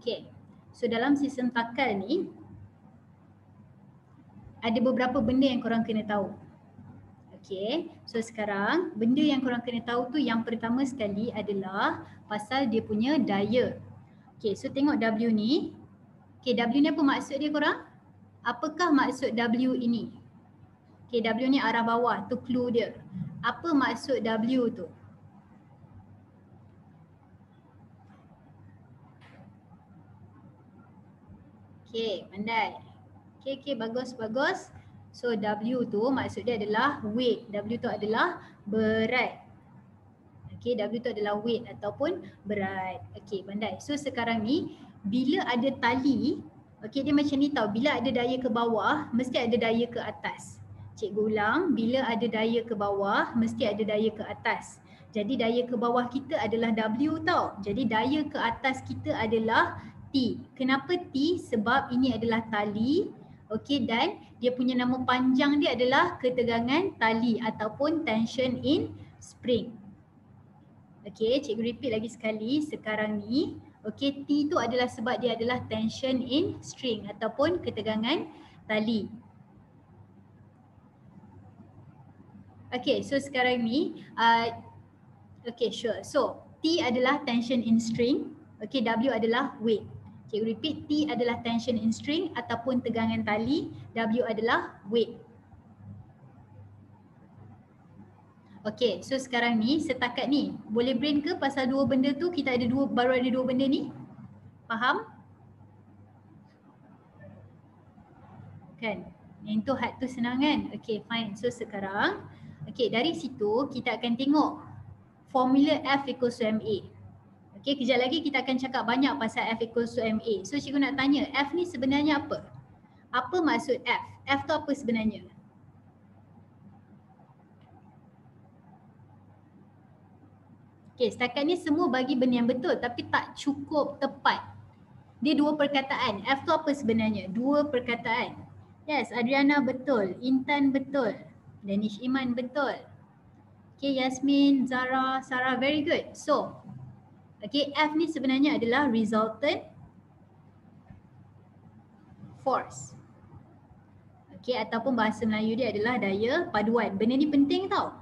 Okay, so dalam sistem takal ni ada beberapa benda yang korang kena tahu. Okay, so sekarang benda yang korang kena tahu tu yang pertama sekali adalah pasal dia punya daya. Okay, so tengok W ni. Okay, W ni apa maksud dia korang? Apakah maksud W ini? Okay, W ni arah bawah, tu clue dia. Apa maksud W tu? Okay, pandai. Okay, bagus. So W tu maksud dia adalah weight. W tu adalah berat. Okay, W tu adalah weight ataupun berat. Okay, pandai. So sekarang ni bila ada tali, okay, dia macam ni tau. Bila ada daya ke bawah, mesti ada daya ke atas. Cikgu ulang, bila ada daya ke bawah, mesti ada daya ke atas. Jadi daya ke bawah kita adalah W tau. Jadi daya ke atas kita adalah T. Kenapa T? Sebab ini adalah tali. Okey, dan dia punya nama panjang dia adalah ketegangan tali ataupun tension in spring. Okey, cikgu repeat lagi sekali sekarang ni. Okey, T tu adalah sebab dia adalah tension in string ataupun ketegangan tali. Okey, so sekarang ni okey, sure. So T adalah tension in string. Okey, W adalah weight. Cikgu repeat, T adalah tension in string ataupun tegangan tali, W adalah weight. Okey, so sekarang ni setakat ni boleh brain ke pasal dua benda tu? Kita ada baru ada dua benda ni? Faham? Kan? Yang tu had tu senang kan? Okey, fine. So sekarang, okey, dari situ kita akan tengok formula F equals to MA. Okey, kejap lagi kita akan cakap banyak pasal F equals to MA. So cikgu nak tanya, F ni sebenarnya apa? Apa maksud F? F tu apa sebenarnya? Okey, setakat ni semua bagi benda yang betul tapi tak cukup tepat. Dia dua perkataan. F tu apa sebenarnya? Dua perkataan. Yes, Adriana betul. Intan betul. Danish Iman betul. Okay, Yasmin, Zara, Sarah, very good. So, okay, F ni sebenarnya adalah resultant force. Okay, ataupun bahasa Melayu dia adalah daya paduan. Benda ni penting tau.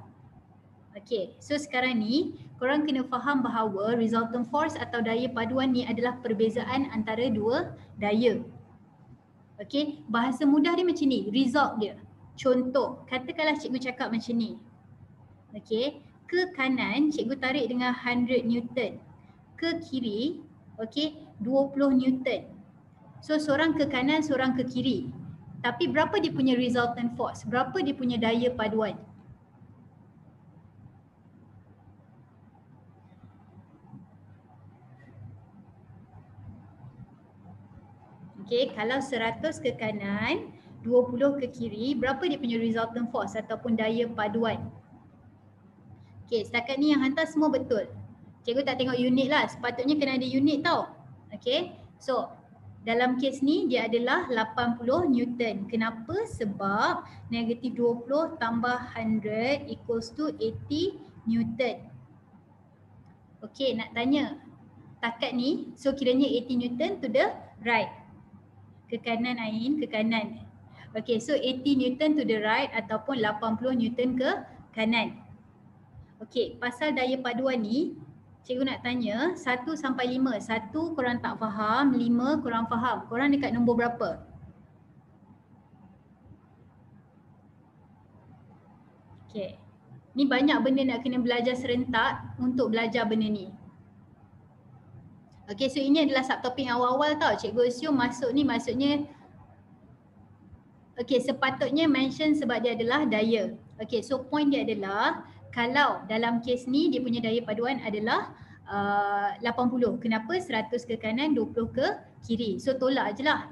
Okay, so sekarang ni korang kena faham bahawa resultant force atau daya paduan ni adalah perbezaan antara dua daya. Okay, bahasa mudah dia macam ni, result dia. Contoh, katakanlah cikgu cakap macam ni. Okay, ke kanan cikgu tarik dengan 100 Newton. Ke kiri, okay, 20 Newton. So seorang ke kanan, seorang ke kiri. Tapi berapa dia punya resultant force? Berapa dia punya daya paduan? Okay, kalau 100 ke kanan, 20 ke kiri, berapa dia punya resultant force ataupun daya paduan? Okay, setakat ni yang hantar semua betul. Cikgu tak tengok unit lah, sepatutnya kena ada unit tau. Okay, so dalam kes ni dia adalah 80 Newton. Kenapa? Sebab negatif 20 tambah 100 equals to 80 Newton. Okay, nak tanya, takat ni, so kiranya 80 Newton to the right. Ke kanan Ain, ke kanan. Okay, so 80 Newton to the right ataupun 80 Newton ke kanan. Okay, pasal daya paduan ni, cikgu nak tanya 1 sampai 5. 1 korang tak faham, 5 korang faham. Korang dekat nombor berapa? Okay, ni banyak benda nak kena belajar serentak untuk belajar benda ni. Okay, so ini adalah subtopik awal-awal tau. Cikgu assume masuk ni maksudnya okay, sepatutnya mention sebab dia adalah daya. Okay, so point dia adalah kalau dalam kes ni dia punya daya paduan adalah 80. Kenapa? 100 ke kanan, 20 ke kiri. So tolak je lah.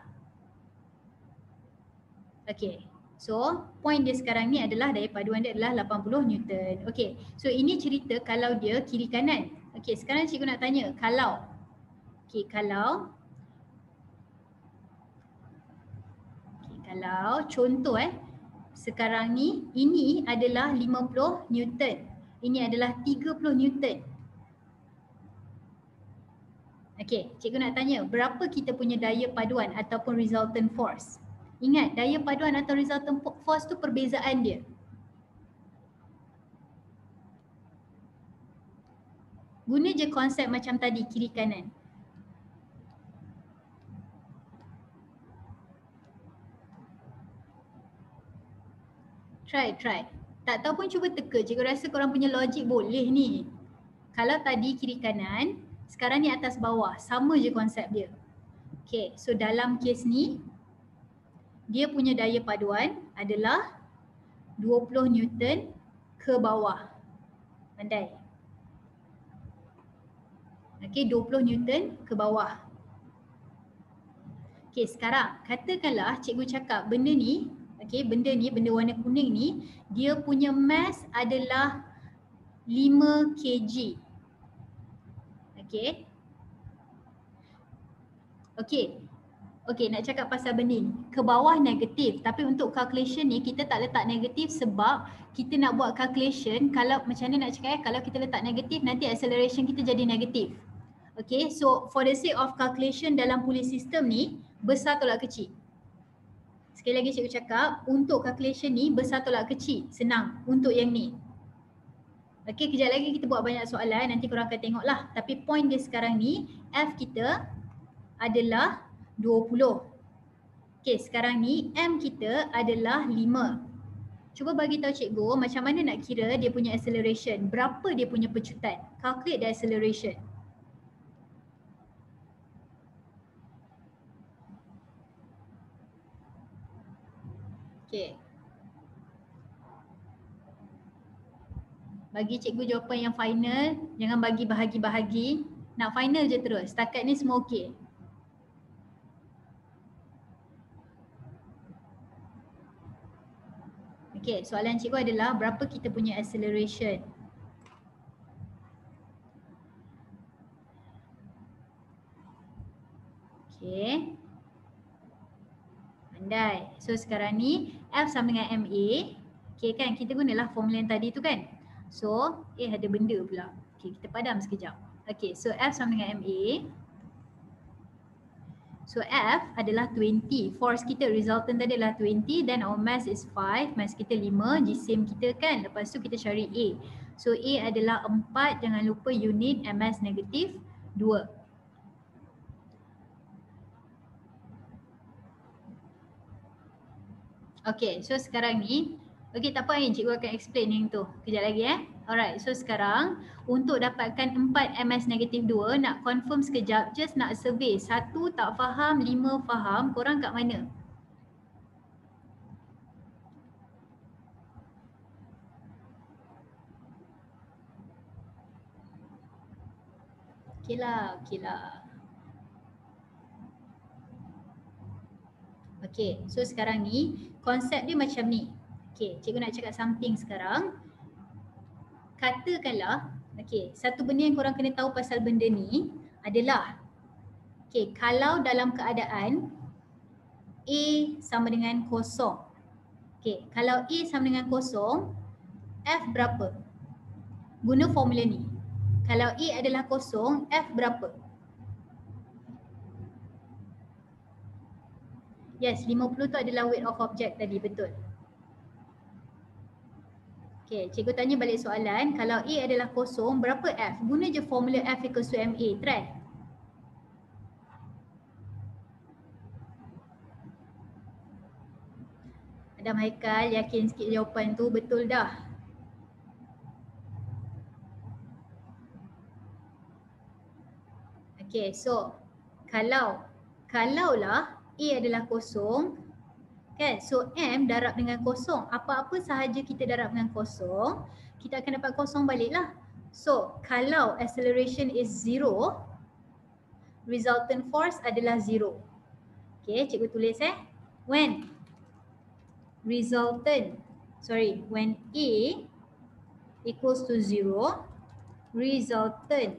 Okay, so point dia sekarang ni adalah daya paduan dia adalah 80 Newton. Okay, so ini cerita kalau dia kiri kanan. Okay, sekarang cikgu nak tanya kalau. Okay, kalau contoh sekarang ni ini adalah 50 Newton. Ini adalah 30 Newton. Okey, cikgu nak tanya, berapa kita punya daya paduan ataupun resultant force? Ingat, daya paduan atau resultant force tu perbezaan dia. Guna je konsep macam tadi, kiri kanan. Try. Tak tahu pun cuba teka, cikgu rasa korang punya logik boleh ni. Kalau tadi kiri kanan, sekarang ni atas bawah, sama je konsep dia. Okay, so dalam kes ni, dia punya daya paduan adalah 20 Newton ke bawah. Pandai. Okay, 20 Newton ke bawah. Okay, sekarang katakanlah cikgu cakap benda ni, okay, benda warna kuning ni, dia punya mass adalah 5 kg. Okay. Okay, nak cakap pasal benda ni. Ke bawah negatif, tapi untuk calculation ni kita tak letak negatif sebab kita nak buat calculation, kalau macam mana nak cakap kalau kita letak negatif nanti acceleration kita jadi negatif. Okay, so for the sake of calculation dalam pulley system ni, besar tolak kecil. Sekali lagi cikgu cakap, untuk calculation ni besar tolak kecil, senang untuk yang ni. Okay, kejap lagi kita buat banyak soalan, nanti korang akan tengok lah. Tapi point dia sekarang ni, F kita adalah 20. Okay, sekarang ni M kita adalah 5. Cuba bagi tahu cikgu macam mana nak kira dia punya acceleration. Berapa dia punya pecutan? Calculate the acceleration. Okay. Bagi cikgu jawapan yang final. Jangan bagi bahagi-bahagi. Nak final je terus. Setakat ni semua okey. Okay, soalan cikgu adalah berapa kita punya acceleration? Okay. Pandai. So sekarang ni F sama dengan MA. Okay kan, kita gunalah formula yang tadi tu kan. So, ada benda pula. Okay, kita padam sekejap. Okay, so F sama dengan MA. So F adalah 20. Force kita resultant tadi adalah 20. Then our mass is 5. Mass kita 5. Jisim kita kan. Lepas tu kita cari A. So A adalah 4. Jangan lupa unit MS negatif 2. Okay, so sekarang ni. Okay, tak apa cikgu akan explain yang tu. Kejap lagi Alright, so sekarang untuk dapatkan 4 MS negatif 2, nak confirm sekejap, just nak survey. 1 tak faham, 5 faham, korang kat mana? Okay lah. Okay, so sekarang ni konsep dia macam ni. Okay, cikgu nak cakap something sekarang. Katakanlah, okay, satu benda yang korang kena tahu pasal benda ni adalah, okay, kalau dalam keadaan A sama dengan kosong. Okay, kalau A sama dengan kosong, F berapa? Guna formula ni. Kalau A adalah kosong, F berapa? Yes, 50 tu adalah weight of object tadi, betul. Okay, cikgu tanya balik soalan. Kalau A adalah kosong, berapa F? Guna je formula F equals to MA. Try. Adam Haikal, yakin sikit jawapan tu betul dah. Okay, so kalaulah A adalah kosong, kan? So M darab dengan kosong. Apa-apa sahaja kita darab dengan kosong, kita akan dapat kosong balik lah. So kalau acceleration is 0, resultant force adalah 0. Okay, cikgu tulis when when A equals to 0, resultant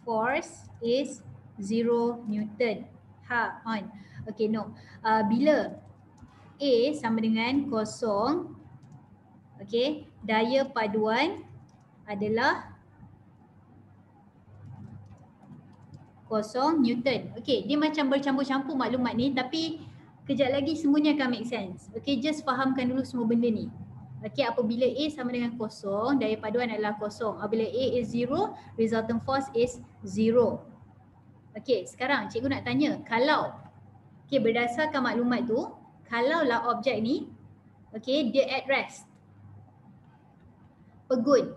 force is 0 Newton. On. Okay, no. Bila A sama dengan kosong, okay, daya paduan adalah kosong Newton. Okey, dia macam bercampur-campur maklumat ni tapi kejap lagi semuanya akan make sense. Okey, just fahamkan dulu semua benda ni. Okey, apabila A sama dengan kosong, daya paduan adalah kosong. Apabila A is 0, resultant force is 0. Okey, sekarang cikgu nak tanya, kalau berdasarkan maklumat tu, kalaulah objek ni dia at rest, pegun,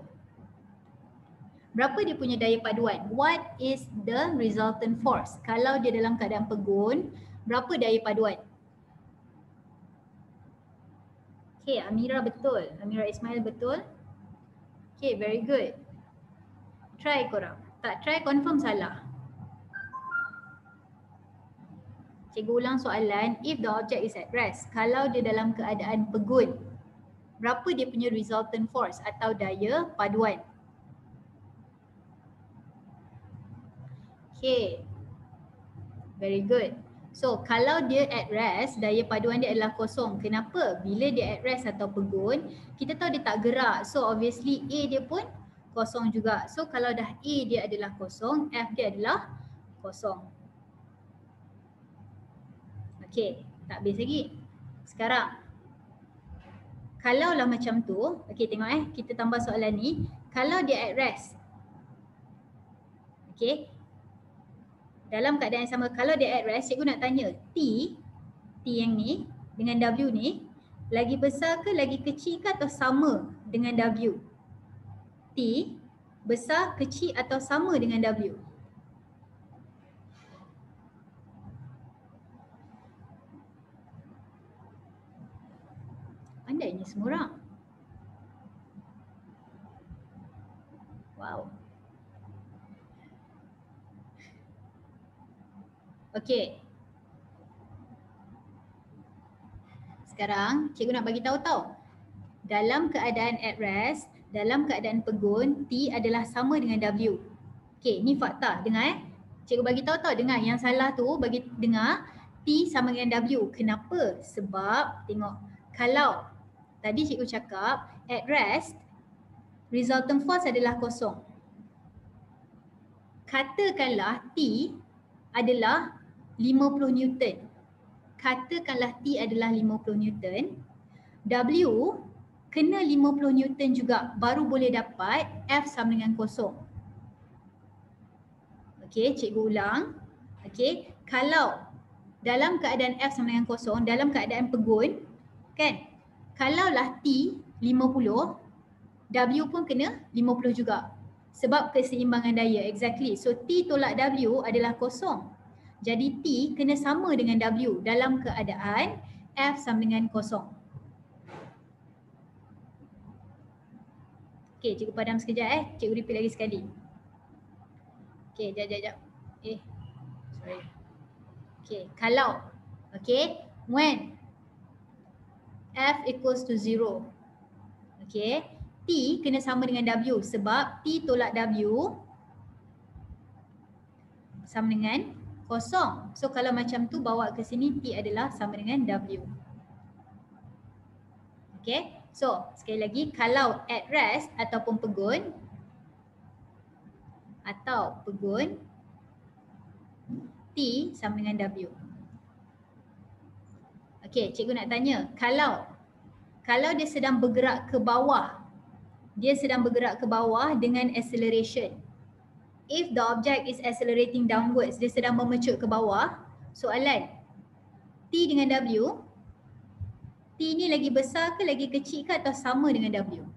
berapa dia punya daya paduan? What is the resultant force? Kalau dia dalam keadaan pegun, berapa daya paduan? Okay, Amira betul. Amira Ismail betul. Okay, very good. Try korang. Tak try confirm salah. Cikgu ulang soalan. If the object is at rest, kalau dia dalam keadaan pegun, berapa dia punya resultant force atau daya paduan? Okay, very good. So kalau dia at rest, daya paduan dia adalah kosong. Kenapa? Bila dia at rest atau pegun, kita tahu dia tak gerak. So obviously A dia pun kosong juga. So kalau dah A dia adalah kosong, F dia adalah kosong. Okay, tak habis lagi. Sekarang, kalaulah macam tu, okay tengok kita tambah soalan ni. Kalau dia at rest, okay, dalam keadaan yang sama, kalau dia at rest, cikgu nak tanya T yang ni dengan W ni lagi besar ke lagi kecil ke atau sama dengan W? T besar, kecil atau sama dengan W? Pandainya semua orang. Wow. Okey. Sekarang cikgu nak bagi tahu tau. Dalam keadaan at rest, dalam keadaan pegun, T adalah sama dengan W. Okey, ni fakta. Dengar Cikgu bagi tahu tau, dengar yang salah tu bagi dengar T sama dengan W. Kenapa? Sebab tengok, kalau tadi cikgu cakap at rest, resultant force adalah kosong. Katakanlah T adalah 50 Newton. Katakanlah T adalah 50 Newton. W kena 50 Newton juga baru boleh dapat F sama dengan kosong. Okey, cikgu ulang. Okey, kalau dalam keadaan F sama dengan kosong, dalam keadaan pegun, kan? Kalaulah T 50, W pun kena 50 juga. Sebab keseimbangan daya, exactly. So T tolak W adalah kosong. Jadi T kena sama dengan W dalam keadaan F sama dengan kosong. Okey, cikgu padam sekejap Cikgu repeat lagi sekali. Okey, jap. Sorry. Okey, kalau when F equals to 0. Okey, T kena sama dengan W sebab T tolak W sama dengan kosong. So kalau macam tu bawa ke sini T adalah sama dengan W. Okey, so sekali lagi kalau at rest ataupun pegun T sama dengan W. Okey, cikgu nak tanya, kalau dia sedang bergerak ke bawah, dengan acceleration. If the object is accelerating downwards, dia sedang memecut ke bawah, soalan, T dengan W, T ni lagi besar ke lagi kecil ke atau sama dengan W?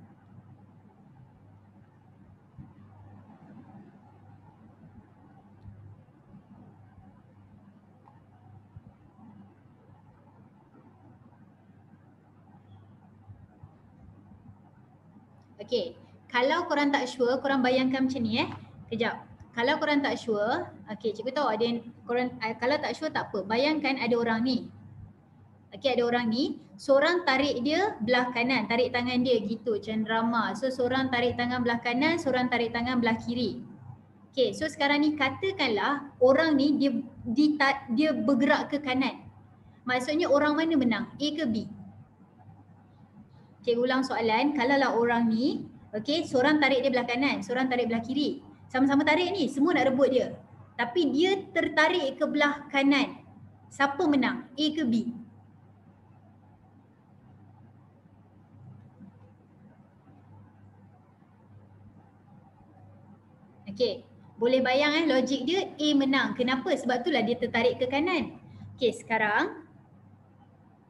Okey, kalau korang tak sure, korang bayangkan macam ni Kejap. Kalau korang tak sure, cikgu tahu ada yang korang, kalau tak sure tak apa. Bayangkan ada orang ni. Ada orang ni, seorang tarik dia belah kanan, tarik tangan dia gitu macam drama. So seorang tarik tangan belah kanan, seorang tarik tangan belah kiri. So sekarang ni katakanlah orang ni dia bergerak ke kanan. Maksudnya orang mana menang? A ke B? Cikgu ulang soalan, kalaulah orang ni, seorang tarik dia belah kanan, seorang tarik belah kiri. Sama-sama tarik ni, semua nak rebut dia. Tapi dia tertarik ke belah kanan. Siapa menang? A ke B? Okey, boleh bayang logik dia A menang. Kenapa? Sebab itulah dia tertarik ke kanan. Okey, sekarang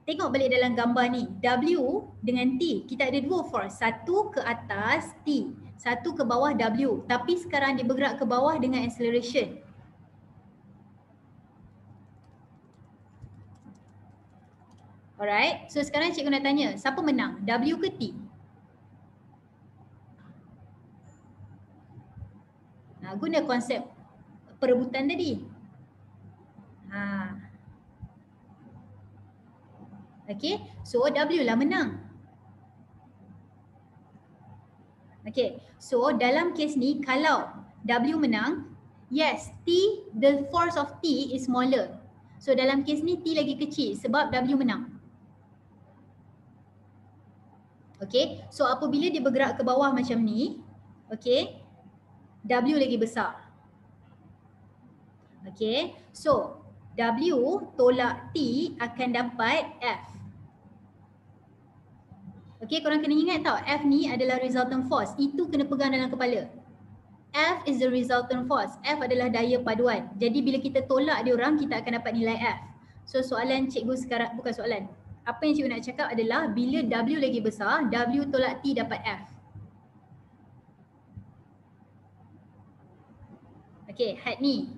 tengok balik dalam gambar ni. W dengan T, kita ada dua force. Satu ke atas T, satu ke bawah W. Tapi sekarang dia bergerak ke bawah dengan acceleration. Alright, so sekarang cikgu nak tanya, siapa menang? W ke T? Guna konsep perebutan tadi. Okay, so W lah menang. Okay, so dalam kes ni kalau W menang, yes, T, the force of T is smaller. So dalam kes ni T lagi kecil sebab W menang. Okay, so apabila dia bergerak ke bawah macam ni, okay, W lagi besar. Okay, so W tolak T akan dapat F. Okay, korang kena ingat tau, F ni adalah resultant force. Itu kena pegang dalam kepala. F is the resultant force. F adalah daya paduan. Jadi bila kita tolak dia orang, kita akan dapat nilai F. So soalan cikgu sekarang, bukan soalan. Apa yang cikgu nak cakap adalah bila W lagi besar, W tolak T dapat F. Okay, had ni.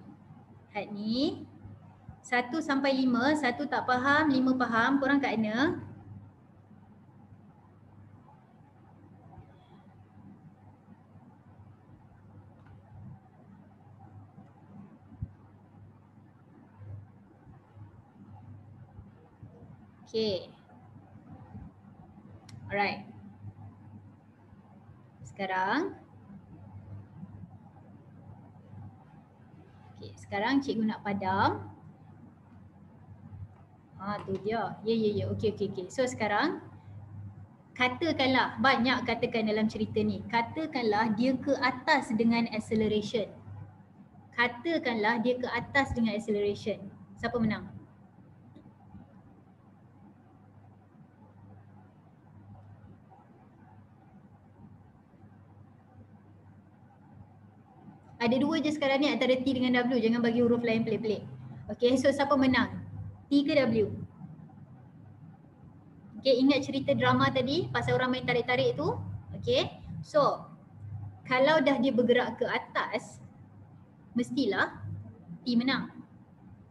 Had ni. 1 sampai 5, 1 tak faham, 5 faham. Korang kat mana? Okay. Alright. Sekarang. Okay, sekarang cikgu nak padam. Tu dia. Ya. Okay. So sekarang. Katakanlah, banyak katakan dalam cerita ni. Katakanlah dia ke atas dengan acceleration. Katakanlah dia ke atas dengan acceleration. Siapa menang? Ada dua je sekarang ni antara T dengan W. Jangan bagi huruf lain pelik-pelik. Okay, so siapa menang? T ke W? Okay, ingat cerita drama tadi pasal orang main tarik-tarik tu? Okay, so kalau dah dia bergerak ke atas, mestilah T menang.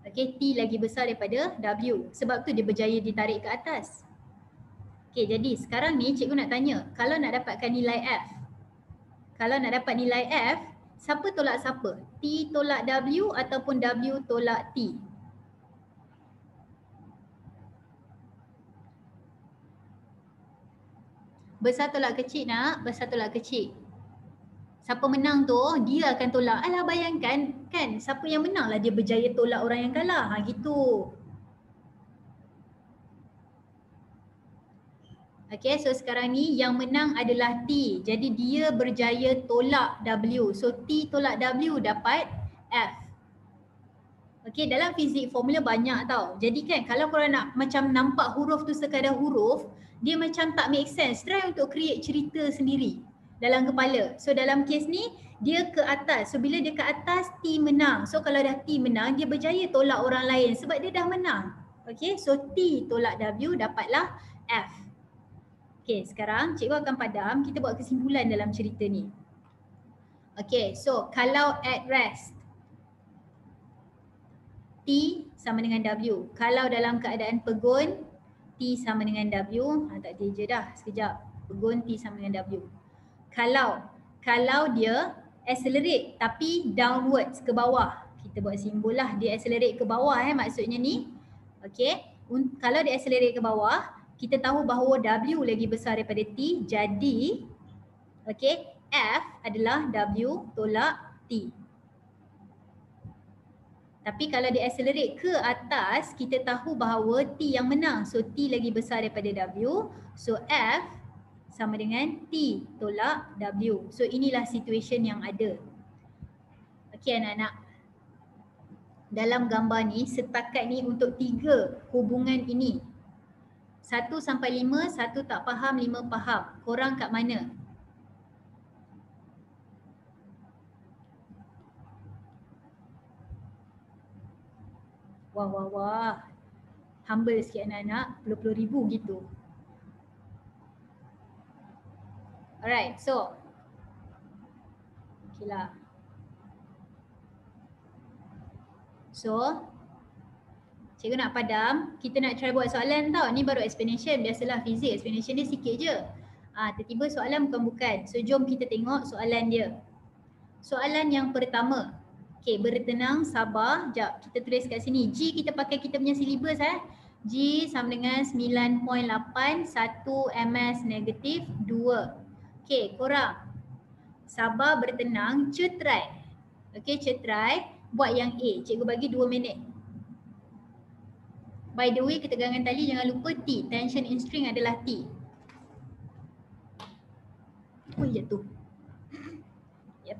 Okay, T lagi besar daripada W. Sebab tu dia berjaya ditarik ke atas. Okay, jadi sekarang ni cikgu nak tanya, kalau nak dapatkan nilai F, kalau nak dapat nilai F, siapa tolak siapa? T tolak W ataupun W tolak T? Besar tolak kecil nak, besar tolak kecil. Siapa menang tu, dia akan tolak. Alah bayangkan kan, siapa yang menang lah dia berjaya tolak orang yang kalah. Gitu. Okay, so sekarang ni yang menang adalah T. Jadi dia berjaya tolak W. So T tolak W dapat F. Okay, dalam fizik formula banyak tau. Jadi kan kalau korang nak macam nampak huruf tu sekadar huruf, dia macam tak make sense. Try untuk create cerita sendiri dalam kepala. So dalam kes ni, dia ke atas. So bila dia ke atas, T menang. So kalau dah T menang, dia berjaya tolak orang lain sebab dia dah menang. Okay, so T tolak W dapatlah F. Okay, sekarang cikgu akan padam, kita buat kesimpulan dalam cerita ni. Okay, so kalau at rest, T sama dengan W. Kalau dalam keadaan pegun, T sama dengan W. Tak je dah, sekejap. Pegun T sama dengan W. Kalau dia accelerate tapi downwards ke bawah. Kita buat simbol lah, dia accelerate ke bawah maksudnya ni. Okay, kalau dia accelerate ke bawah, kita tahu bahawa W lagi besar daripada T. Jadi, okay, F adalah W tolak T. Tapi kalau dia accelerate ke atas, kita tahu bahawa T yang menang. So T lagi besar daripada W. So F sama dengan T tolak W. So inilah situation yang ada. Okey anak-anak. dalam gambar ni setakat ni untuk 3 hubungan ini. 1 sampai 5, 1 tak faham, 5 faham. Korang kat mana? Wah, wah, wah. Humble sikit anak-anak, puluh-puluh ribu gitu. Alright, so. Okay lah. So, cikgu nak padam, kita nak try buat soalan tau. Ni baru explanation, biasalah fizik explanation dia sikit je. Tiba-tiba soalan bukan-bukan. So, jom kita tengok soalan dia. Soalan yang pertama. Okay, bertenang, sabar. Sekejap, kita tulis kat sini. G kita pakai kita punya syllabus G sama dengan 9.8, 1 ms negatif 2. Okay, korang. Sabar bertenang, cetrai. Okay, cetrai. Buat yang A. Cikgu bagi 2 minit. By the way, ketegangan tali jangan lupa T. Tension in string adalah T. Oh, jatuh. Yep.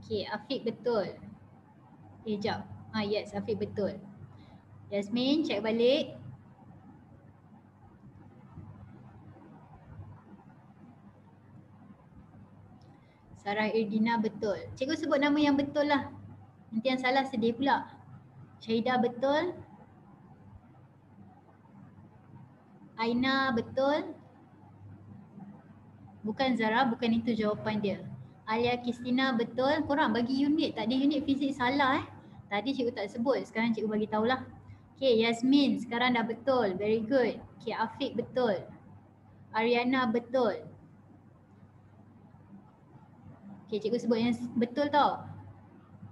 Okay, Afiq betul. Sekejap. Yes, Afiq betul. Yasmin, cek balik. Sarah Irdina betul. Cikgu sebut nama yang betul lah. Nanti yang salah sedih pula. Syahidah betul. Aina betul. Bukan Zara, bukan itu jawapan dia. Alia Kristina betul. Korang bagi unit. Tak ada unit fizik salah Tadi cikgu tak sebut. Sekarang cikgu bagi tahulah. Okay, Yasmin sekarang dah betul. Very good. Okay, Afiq betul. Ariana betul. Okay, cikgu sebut yang betul tau.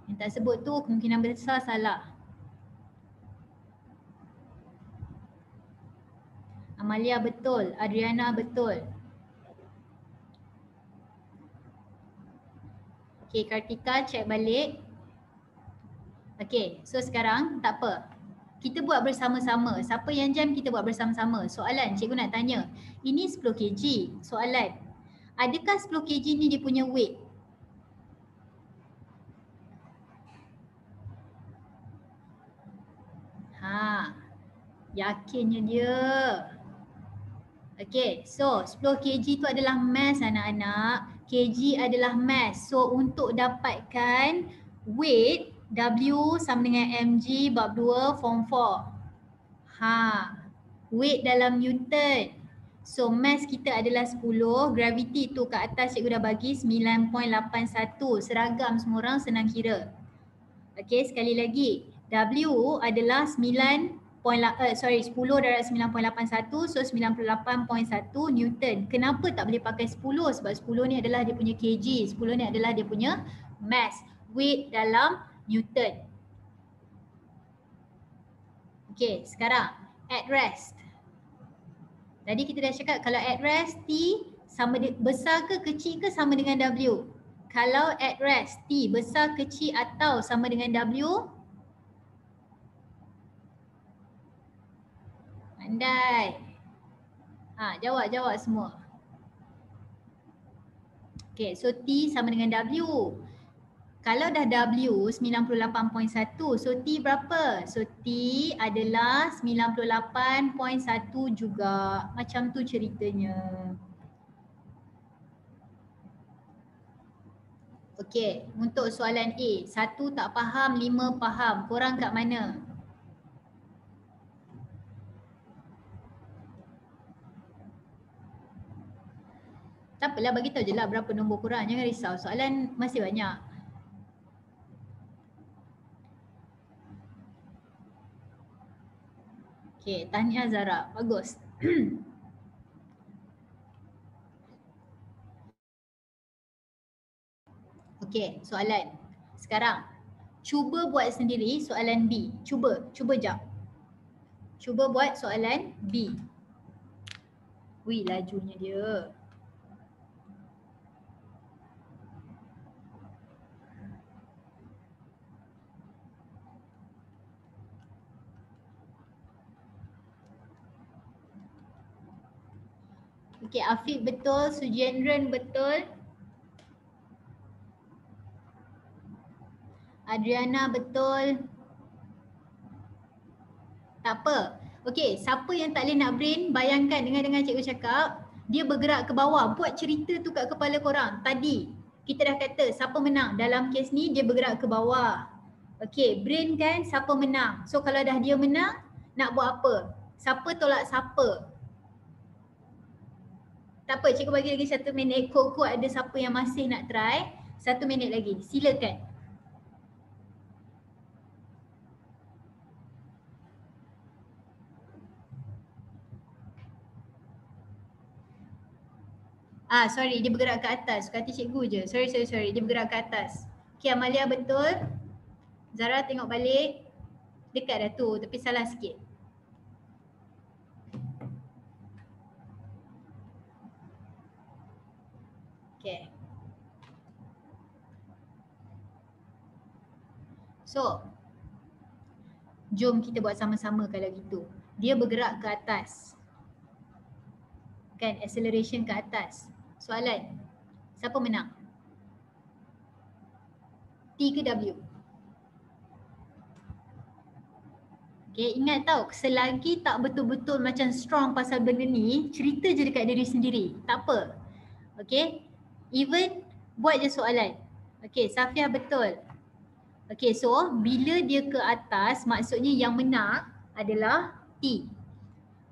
Yang tak sebut tu kemungkinan besar salah. Amalia betul. Adriana betul. Okay, Kartika cek balik. Okay, so sekarang tak apa. Kita buat bersama-sama. Siapa yang jam kita buat bersama-sama. Soalan cikgu nak tanya. Ini 10 kg. Soalan. Adakah 10 kg ni dia punya weight? Yakinnya dia. Okay, so 10 kg tu adalah mass anak-anak. Kg adalah mass. So untuk dapatkan weight, W sama dengan mg bab 2 form 4. Weight dalam Newton. So mass kita adalah 10, gravity tu kat atas cikgu dah bagi 9.81. Seragam semua orang senang kira. Okay, sekali lagi. W adalah 10 darab 9.81, so 98.1 Newton. Kenapa tak boleh pakai 10? Sebab 10 ni adalah dia punya kg, 10 ni adalah dia punya mass, weight dalam Newton. Okay, sekarang at rest. Tadi kita dah cakap kalau at rest T sama besar ke kecil ke sama dengan W? Kalau at rest T besar, kecil atau sama dengan W? Pandai. Jawab semua. Okay, so T sama dengan W. Kalau dah W 98.1, so T berapa? So T adalah 98.1 juga. Macam tu ceritanya. Okay, untuk soalan A, 1 tak faham, 5 faham. Korang kat mana? Tak apalah, bagi tahu je lah berapa nombor korang. Jangan risau, soalan masih banyak. Okay, tahniah Zara. Bagus. Okay, soalan. Sekarang, cuba buat sendiri soalan B. Cuba jap. Cuba buat soalan B. Wih, lajunya dia. Okey, Afiq betul, Sujendran betul. Adriana betul. Tak apa. Okey, siapa yang tak boleh nak brain, bayangkan dengan cikgu cakap, dia bergerak ke bawah, buat cerita tu kat kepala korang. Tadi kita dah kata siapa menang. Dalam kes ni dia bergerak ke bawah. Okey, brain kan siapa menang. So kalau dah dia menang, nak buat apa? Siapa tolak siapa? Tak apa, cikgu bagi lagi 1 minit. Kok ada siapa yang masih nak try? 1 minit lagi. Silakan. Sorry, dia bergerak ke atas. Suka hati cikgu je. Sorry. Dia bergerak ke atas. Okay, Amalia betul. Zara tengok balik. Dekat dah tu, tapi salah sikit. Okay. So, jom kita buat sama-sama kalau gitu. Dia bergerak ke atas. Kan, acceleration ke atas. Soalan, siapa menang? T ke W? Okay, ingat tau, selagi tak betul-betul macam strong pasal benda ni, cerita je dekat diri sendiri. Tak apa. Okay, even buat je soalan. Okay, Safia betul. Okay, so bila dia ke atas, maksudnya yang menang adalah T.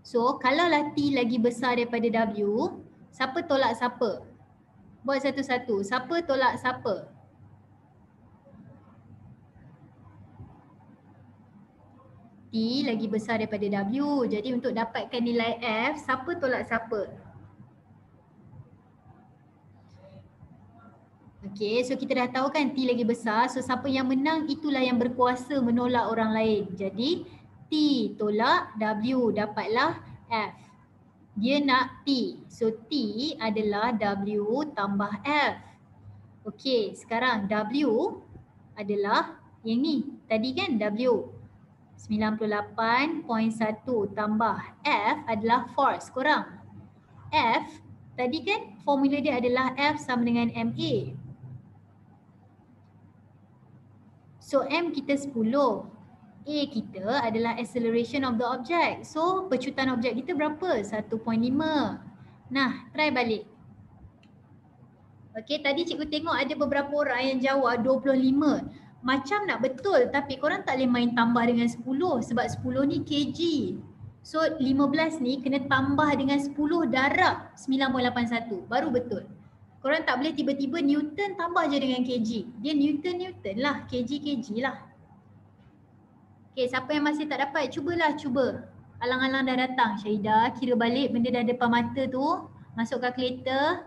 So, kalaulah T lagi besar daripada W, siapa tolak siapa? Buat satu-satu. Siapa tolak siapa? T lagi besar daripada W. Jadi untuk dapatkan nilai F, siapa tolak siapa? Okay, so kita dah tahu kan T lagi besar. So siapa yang menang itulah yang berkuasa menolak orang lain. Jadi T tolak W, dapatlah F. Dia nak T. So T adalah W tambah F. Okay, sekarang W adalah yang ni. Tadi kan W 98.1 tambah F adalah force korang. F tadi kan formula dia adalah F sama dengan MA. So M kita 10. A kita adalah acceleration of the object. So pecutan objek kita berapa? 1.5. Nah, try balik. Okay, tadi cikgu tengok ada beberapa orang yang jawab 25. Macam nak betul tapi korang tak boleh main tambah dengan 10 sebab 10 ni kg. So 15 ni kena tambah dengan 10 darab 9.81 baru betul. Korang tak boleh tiba-tiba Newton tambah je dengan kg. Dia Newton lah, kg lah. Okay, siapa yang masih tak dapat, cubalah. Alang-alang dah datang. Syahidah, kira balik benda dah depan mata tu. Masuk kalkulator.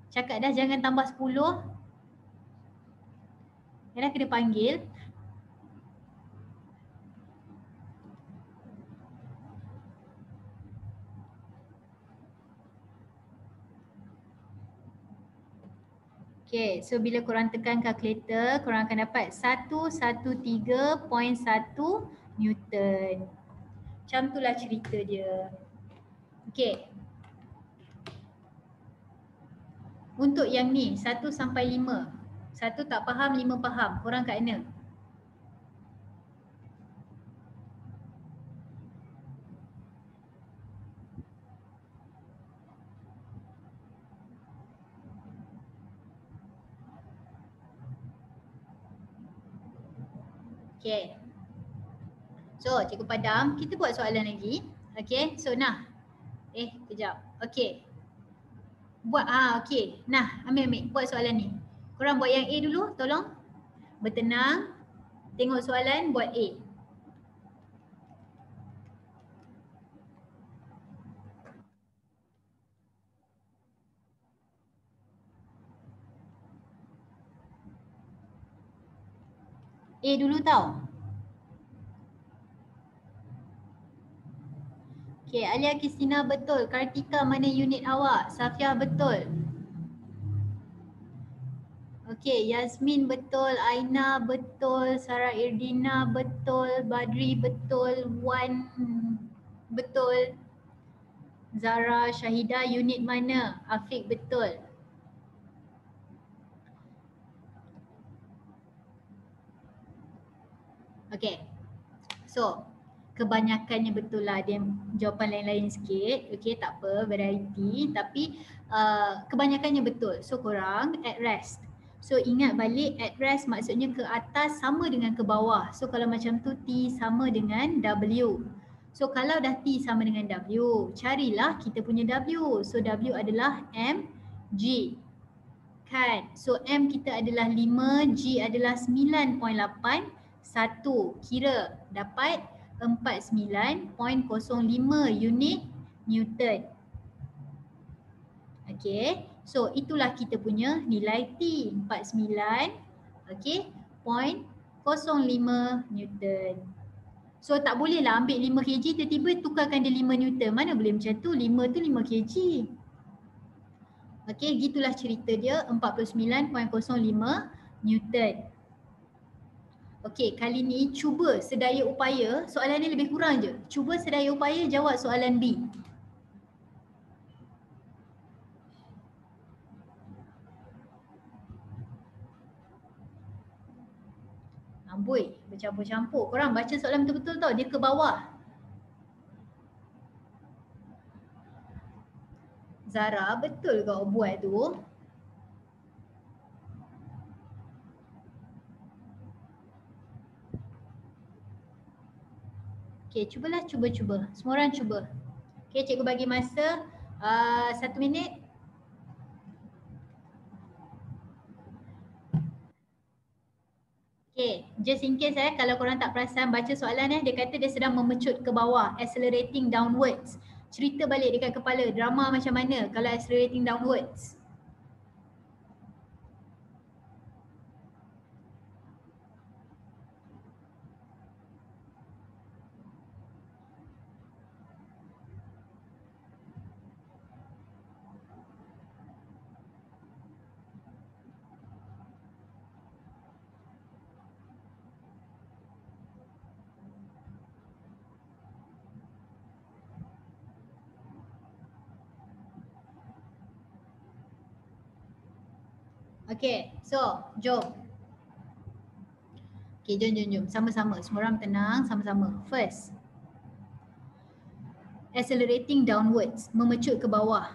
Cakap dah jangan tambah 10. Dah kena panggil. Okay, so bila korang tekan kalkulator, korang akan dapat 113.1 Newton. Macam itulah cerita dia. Okay. Untuk yang ni, 1 sampai 5. 1 tak faham, 5 faham. Korang kat mana? Okay. So, cikgu padam. Kita buat soalan lagi. Okay. So, nah. Kejap. Okay. Buat, okay. Nah, ambil. Buat soalan ni. Korang buat yang A dulu, tolong. Bertenang. Tengok soalan, buat A. A dulu tau. Okay, Alia Kristina betul. Kartika mana unit awak? Safia betul. Okay, Yasmin betul. Aina betul. Sarah Irdina betul. Badri betul. Wan betul. Zara, Syahidah, unit mana? Afiq, betul. Okay. So, kebanyakannya betul lah, dia jawapan lain-lain sikit. Okay, tak apa, variety. Tapi kebanyakannya betul. So, korang at rest. So, ingat balik at rest maksudnya ke atas sama dengan ke bawah. So, kalau macam tu T sama dengan W. So, kalau dah T sama dengan W, carilah kita punya W. So, W adalah mg. Kan? So, M kita adalah 5, G adalah 9.8. 1, kira dapat 49.05 unit Newton. Okey, so itulah kita punya nilai T, 49, okey, 0.05 Newton. So tak boleh lah ambil 5 kg tiba-tiba tukarkan dia 5 Newton. Mana boleh macam tu, 5 tu 5 kg. Okey, gitulah cerita dia, 49.05 Newton. Okey, kali ni cuba sedaya upaya, soalan ni lebih kurang je. Cuba sedaya upaya jawab soalan B. Amboi, bercampur-campur. Korang baca soalan betul-betul tau, dia ke bawah. Zara, betul kau buat tu? Okey, cubalah, cuba. Semua orang cuba. Okey, cikgu bagi masa 1 minit. Okey, just in case kalau korang tak perasan baca soalan dia kata dia sedang memecut ke bawah, accelerating downwards. Cerita balik dekat kepala, drama macam mana kalau accelerating downwards? Okay, so jom. Okay, jom. Sama-sama, semua orang tenang, sama-sama. First, accelerating downwards, memecut ke bawah.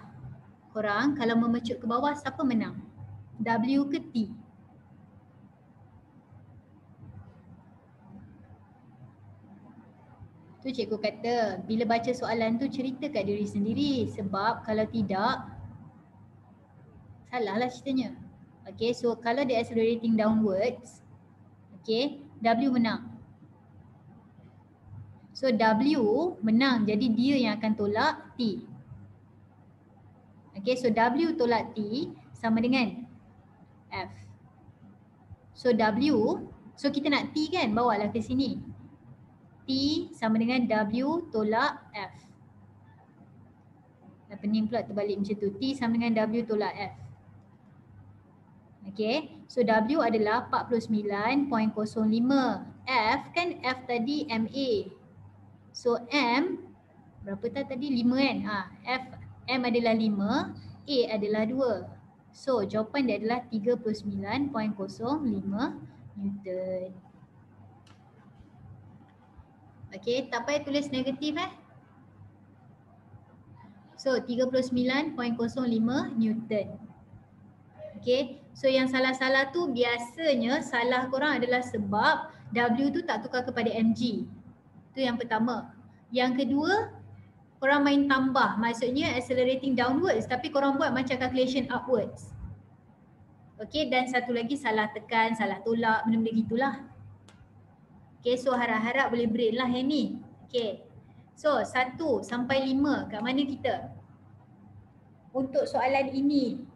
Korang kalau memecut ke bawah, siapa menang? W ke T? Tu cikgu kata, bila baca soalan tu cerita kat diri sendiri. Sebab kalau tidak, salah lah ceritanya. Okay, so kalau dia accelerating downwards, okay, W menang. So W menang, jadi dia yang akan tolak T. Okay, so W tolak T sama dengan F. So W, so kita nak T kan, bawalah ke sini. T sama dengan W tolak F. Dah pening pula terbalik macam tu. T sama dengan W tolak F. Okay, so W adalah 49.05. F kan, F tadi MA. So M, berapa tadi? 5 kan? F, M adalah 5, A adalah 2. So jawapan dia adalah 39.05 Newton. Okay, tak payah tulis negatif So 39.05 Newton. Okay, so yang salah-salah tu biasanya salah korang adalah sebab W tu tak tukar kepada mg. Tu yang pertama. Yang kedua, korang main tambah, maksudnya accelerating downwards tapi korang buat macam calculation upwards. Okay, dan satu lagi salah tekan, salah tolak, benda-benda gitulah. Okay, so harap-harap boleh brain lah yang ni. Okay, so 1 sampai 5 kat mana kita? Untuk soalan ini.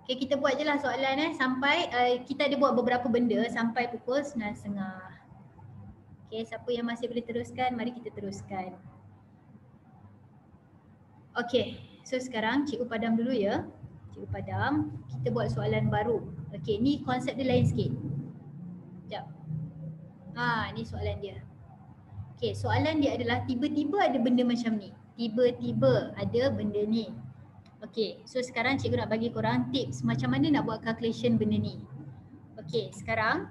Okay, kita buat je lah soalan sampai kita ada buat beberapa benda sampai pukul 9.30. Okay, siapa yang masih boleh teruskan, mari kita teruskan. Okay, so sekarang cikgu padam dulu ya. Cikgu padam, kita buat soalan baru. Okay, ni konsep dia lain sikit. Sekejap. Ni soalan dia. Okey, soalan dia adalah tiba-tiba ada benda macam ni. Tiba-tiba ada benda ni. Okey, so sekarang cikgu nak bagi korang tips macam mana nak buat calculation benda ni. Okey, sekarang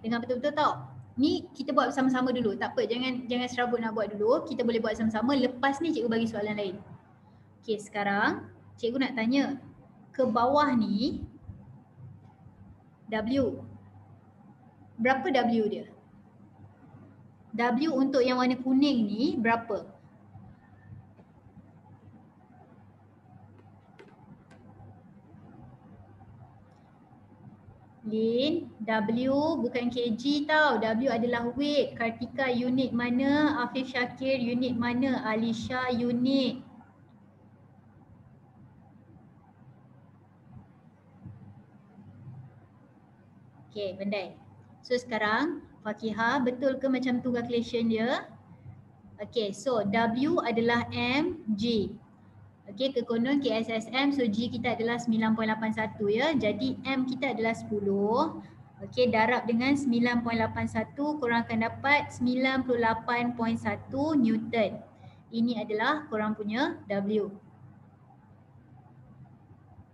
dengar betul-betul tau. Ni kita buat bersama-sama dulu. Tak apa, jangan serabut nak buat dulu. Kita boleh buat sama-sama. Lepas ni cikgu bagi soalan lain. Okey, sekarang cikgu nak tanya. Ke bawah ni W. Berapa W dia? W untuk yang warna kuning ni berapa? Lin, W bukan kg tau. W adalah weight. Kartika unit mana? Afif Syakir unit mana? Alisha unit. Okay, pandai. So sekarang Fakihah, betul ke macam tu calculation dia? Okay, so W adalah mg. Okay, kekonon KSSM, so G kita adalah 9.81 ya. Jadi M kita adalah 10. Okay, darab dengan 9.81, korang akan dapat 98.1 Newton. Ini adalah korang punya W.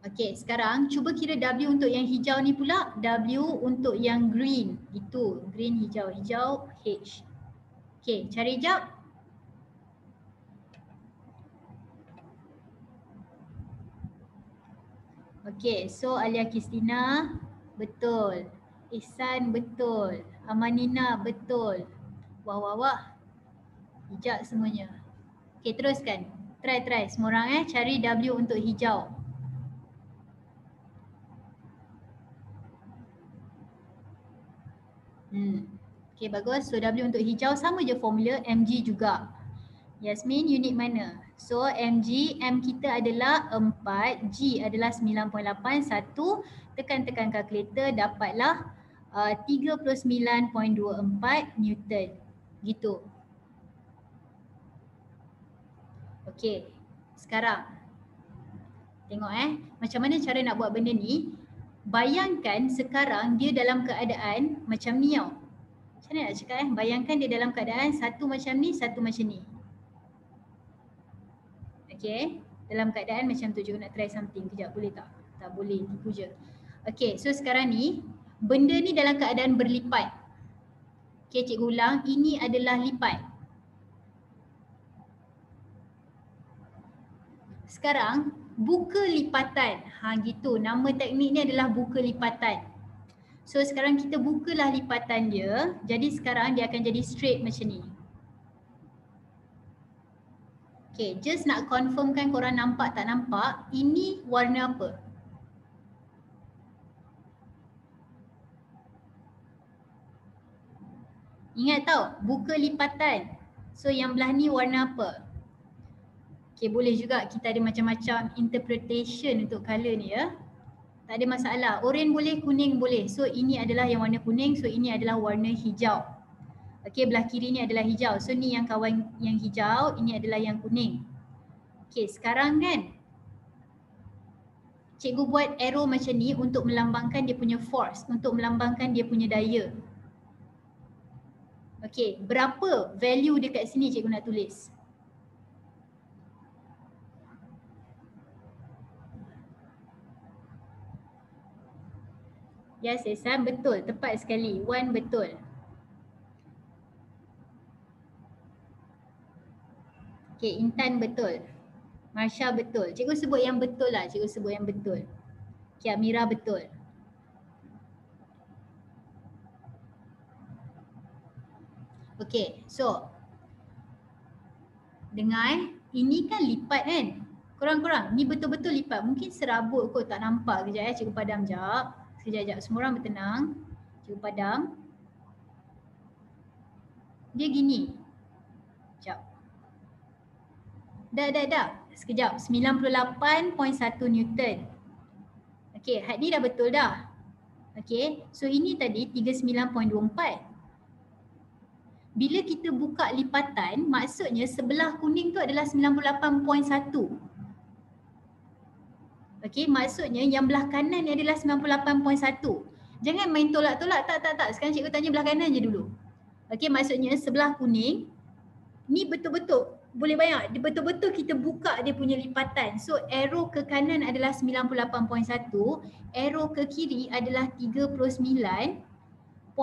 Okay, sekarang cuba kira W untuk yang hijau ni pula. W untuk yang green. Itu, green hijau, hijau H. Okay, cari jap. Okay, so Alia Kristina betul. Ihsan betul. Amanina betul. Wah wah wah. Hijab semuanya. Okay, teruskan. Try semua orang cari W untuk hijau. Okay, bagus. So W untuk hijau sama je formula, mg juga. Yasmin unit mana? So mg, M kita adalah 4, G adalah 9.8, 1 tekan kalkulator dapatlah 39.24 Newton. Gitu. Okay, sekarang tengok macam mana cara nak buat benda ni. Bayangkan sekarang dia dalam keadaan macam ni tau. Macam mana nak cakap bayangkan dia dalam keadaan satu macam ni, satu macam ni. Okay, dalam keadaan macam tu. Cikgu nak try something. Kejap, boleh tak? Tak boleh, tipu je. Okay, so sekarang ni benda ni dalam keadaan berlipat. Okay, cikgu ulang. Ini adalah lipat. Sekarang buka lipatan. Gitu. Nama teknik ni adalah buka lipatan. So sekarang kita bukalah lipatan dia. Jadi sekarang dia akan jadi straight macam ni. Okay, just nak confirmkan korang nampak tak nampak. Ini warna apa? Ingat tau, buka lipatan. So yang belah ni warna apa? Okay, boleh juga kita ada macam-macam interpretation untuk colour ni ya. Tak ada masalah. Oranye boleh, kuning boleh. So ini adalah yang warna kuning, so ini adalah warna hijau. Okay, belah kiri ni adalah hijau. So ni yang kawan yang hijau, ini adalah yang kuning. Okay, sekarang kan cikgu buat arrow macam ni untuk melambangkan dia punya force, untuk melambangkan dia punya daya. Okay, berapa value dekat sini cikgu nak tulis? Yes, Esan betul, tepat sekali. 1 betul. Okay, Intan betul. Marsha betul. Cikgu sebut yang betul lah, cikgu sebut yang betul. Okay, Amira betul. Okay, so dengar ini kan lipat kan? Korang-korang, ni betul-betul lipat. Mungkin serabut kot tak nampak. Kejap cikgu padam jap. Sekejap, semua orang bertenang. Cikgu padam. Dia gini. Sekejap. Dah. Sekejap. 98.1 Newton. Okay, had ni dah betul dah. Okay, so ini tadi 39.24. Bila kita buka lipatan, maksudnya sebelah kuning tu adalah 98.1. Okay, maksudnya yang belah kanan ni adalah 98.1. Jangan main tolak-tolak, tak. Sekarang cikgu tanya belah kanan je dulu. Okey, maksudnya sebelah kuning ni betul-betul boleh bayang dia betul-betul kita buka dia punya lipatan. So arrow ke kanan adalah 98.1, arrow ke kiri adalah 39.24.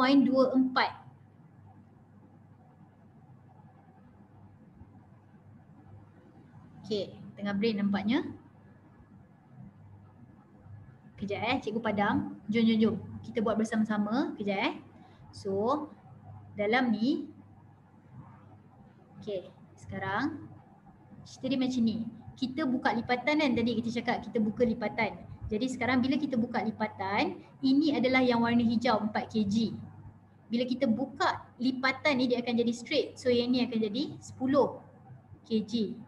Okey, tengah brain nampaknya. Kejap cikgu padam. Jom. Kita buat bersama-sama. Kejap So, dalam ni. Okey, sekarang cerita dia macam ni. Kita buka lipatan kan, tadi kita cakap kita buka lipatan. Jadi sekarang bila kita buka lipatan, ini adalah yang warna hijau 4 kg. Bila kita buka lipatan ni dia akan jadi straight. So yang ni akan jadi 10 kg.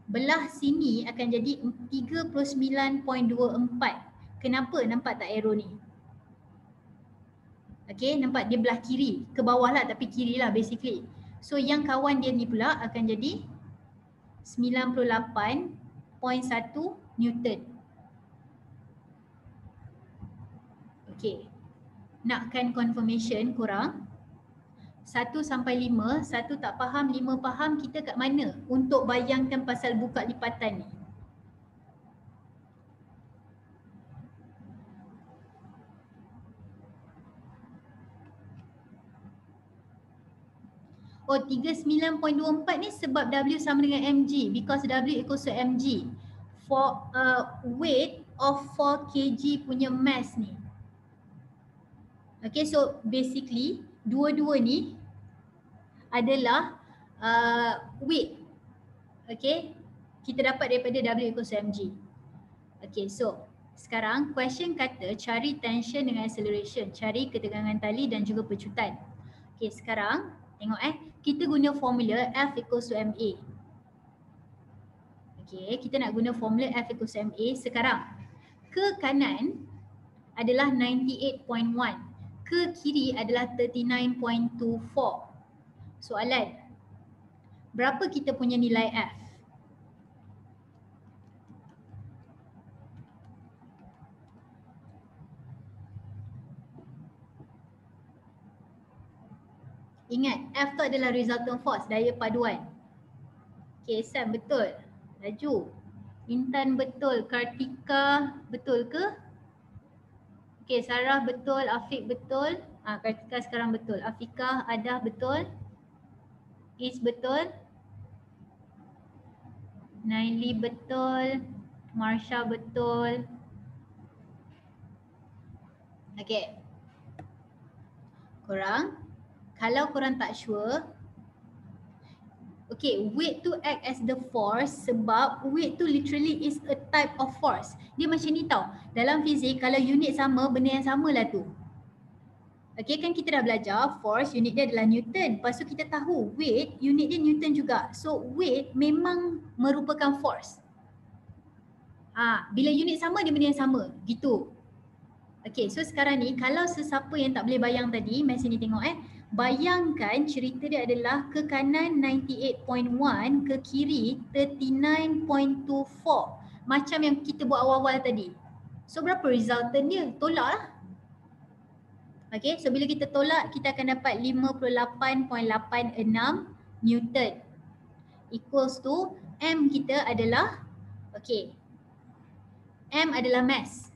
Belah sini akan jadi 39.24. Kenapa nampak tak arrow ni? Okay, nampak dia belah kiri. Ke bawah lah tapi kiri lah basically. So yang kawan dia ni pula akan jadi 98.1 Newton. Okay. Nakkan confirmation korang? 1 sampai 5, 1 tak faham, 5 faham, kita kat mana untuk bayangkan pasal buka lipatan ni? Oh, 39.24 ni sebab W sama dengan mg because W equals to mg for weight of 4 kg punya mass ni. Okay, so basically dua-dua ni adalah weight. Okay, kita dapat daripada W equals to mg. Okay, so sekarang question kata cari tension dengan acceleration, cari ketegangan tali dan juga pecutan. Okay, sekarang tengok kita guna formula F equals to MA. Okay, kita nak guna formula F equals to MA sekarang. Ke kanan adalah 98.1, ke kiri adalah 39.24. Soalan, berapa kita punya nilai F? Ingat, F tu adalah resultant force, daya paduan. Okay, Sam betul. Laju. Intan betul. Kartika betul ke? Okay, Sarah betul. Afiq betul. Kartika sekarang betul. Afiqah, Adah betul. Is betul. Naili betul. Marsha betul. Okay. Korang, kalau korang tak sure, okay, weight tu act as the force sebab weight tu literally is a type of force. Dia macam ni tau. Dalam fizik kalau unit sama, benda yang sama lah tu. Okay, kan kita dah belajar force unit dia adalah Newton. Lepas tu kita tahu weight unit dia Newton juga. So weight memang merupakan force. Bila unit sama dia benda yang sama. Gitu. Okay, so sekarang ni kalau sesiapa yang tak boleh bayang tadi, mari sini tengok bayangkan cerita dia adalah ke kanan 98.1, ke kiri 39.24. Macam yang kita buat awal-awal tadi. So berapa resultant dia? Tolak lah. Okay, so bila kita tolak kita akan dapat 58.86 Newton. Equals to M kita adalah, okay, M adalah mass.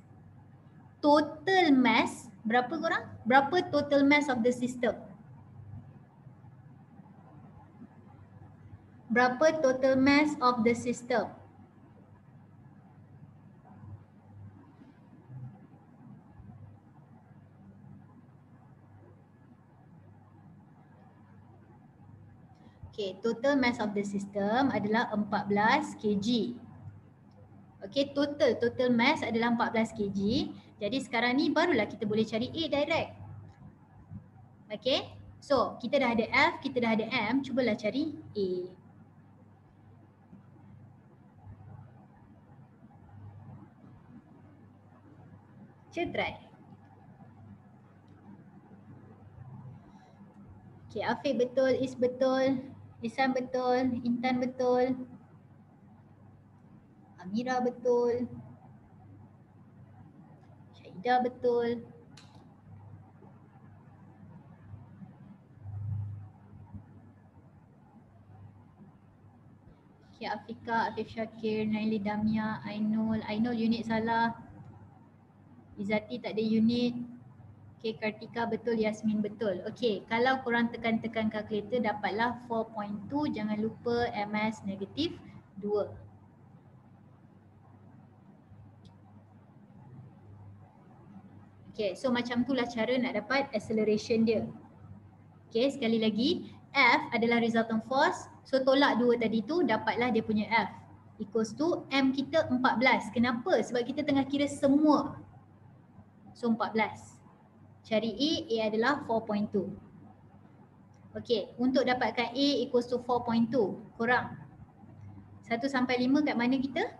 Total mass, berapa korang? Berapa total mass of the system? Berapa total mass of the system? Okay, total mass of the system adalah 14 kg. Okay, total mass adalah 14 kg. Jadi sekarang ni barulah kita boleh cari A direct. Okay, so kita dah ada F, kita dah ada M, cubalah cari A. Cuba try. Okay, Afiq betul, Is betul, Isan betul, Intan betul, Amira betul, Syaidah betul. Okay, Afika, Afif Syakir, Naili Damia, Ainul unit salah. Izati tak ada unit. Okay, Kartika betul, Yasmin betul. Okay, kalau korang tekan-tekan kalkulator dapatlah 4.2. Jangan lupa MS negatif 2. Okay, so macam itulah cara nak dapat acceleration dia. Okay, sekali lagi, F adalah resultant force. So tolak 2 tadi tu, dapatlah dia punya F. Equals to M kita 14. Kenapa? Sebab kita tengah kira semua. So 14. Cari A adalah 4.2. Okay, untuk dapatkan A equals to 4.2, korang 1 sampai 5 kat mana kita?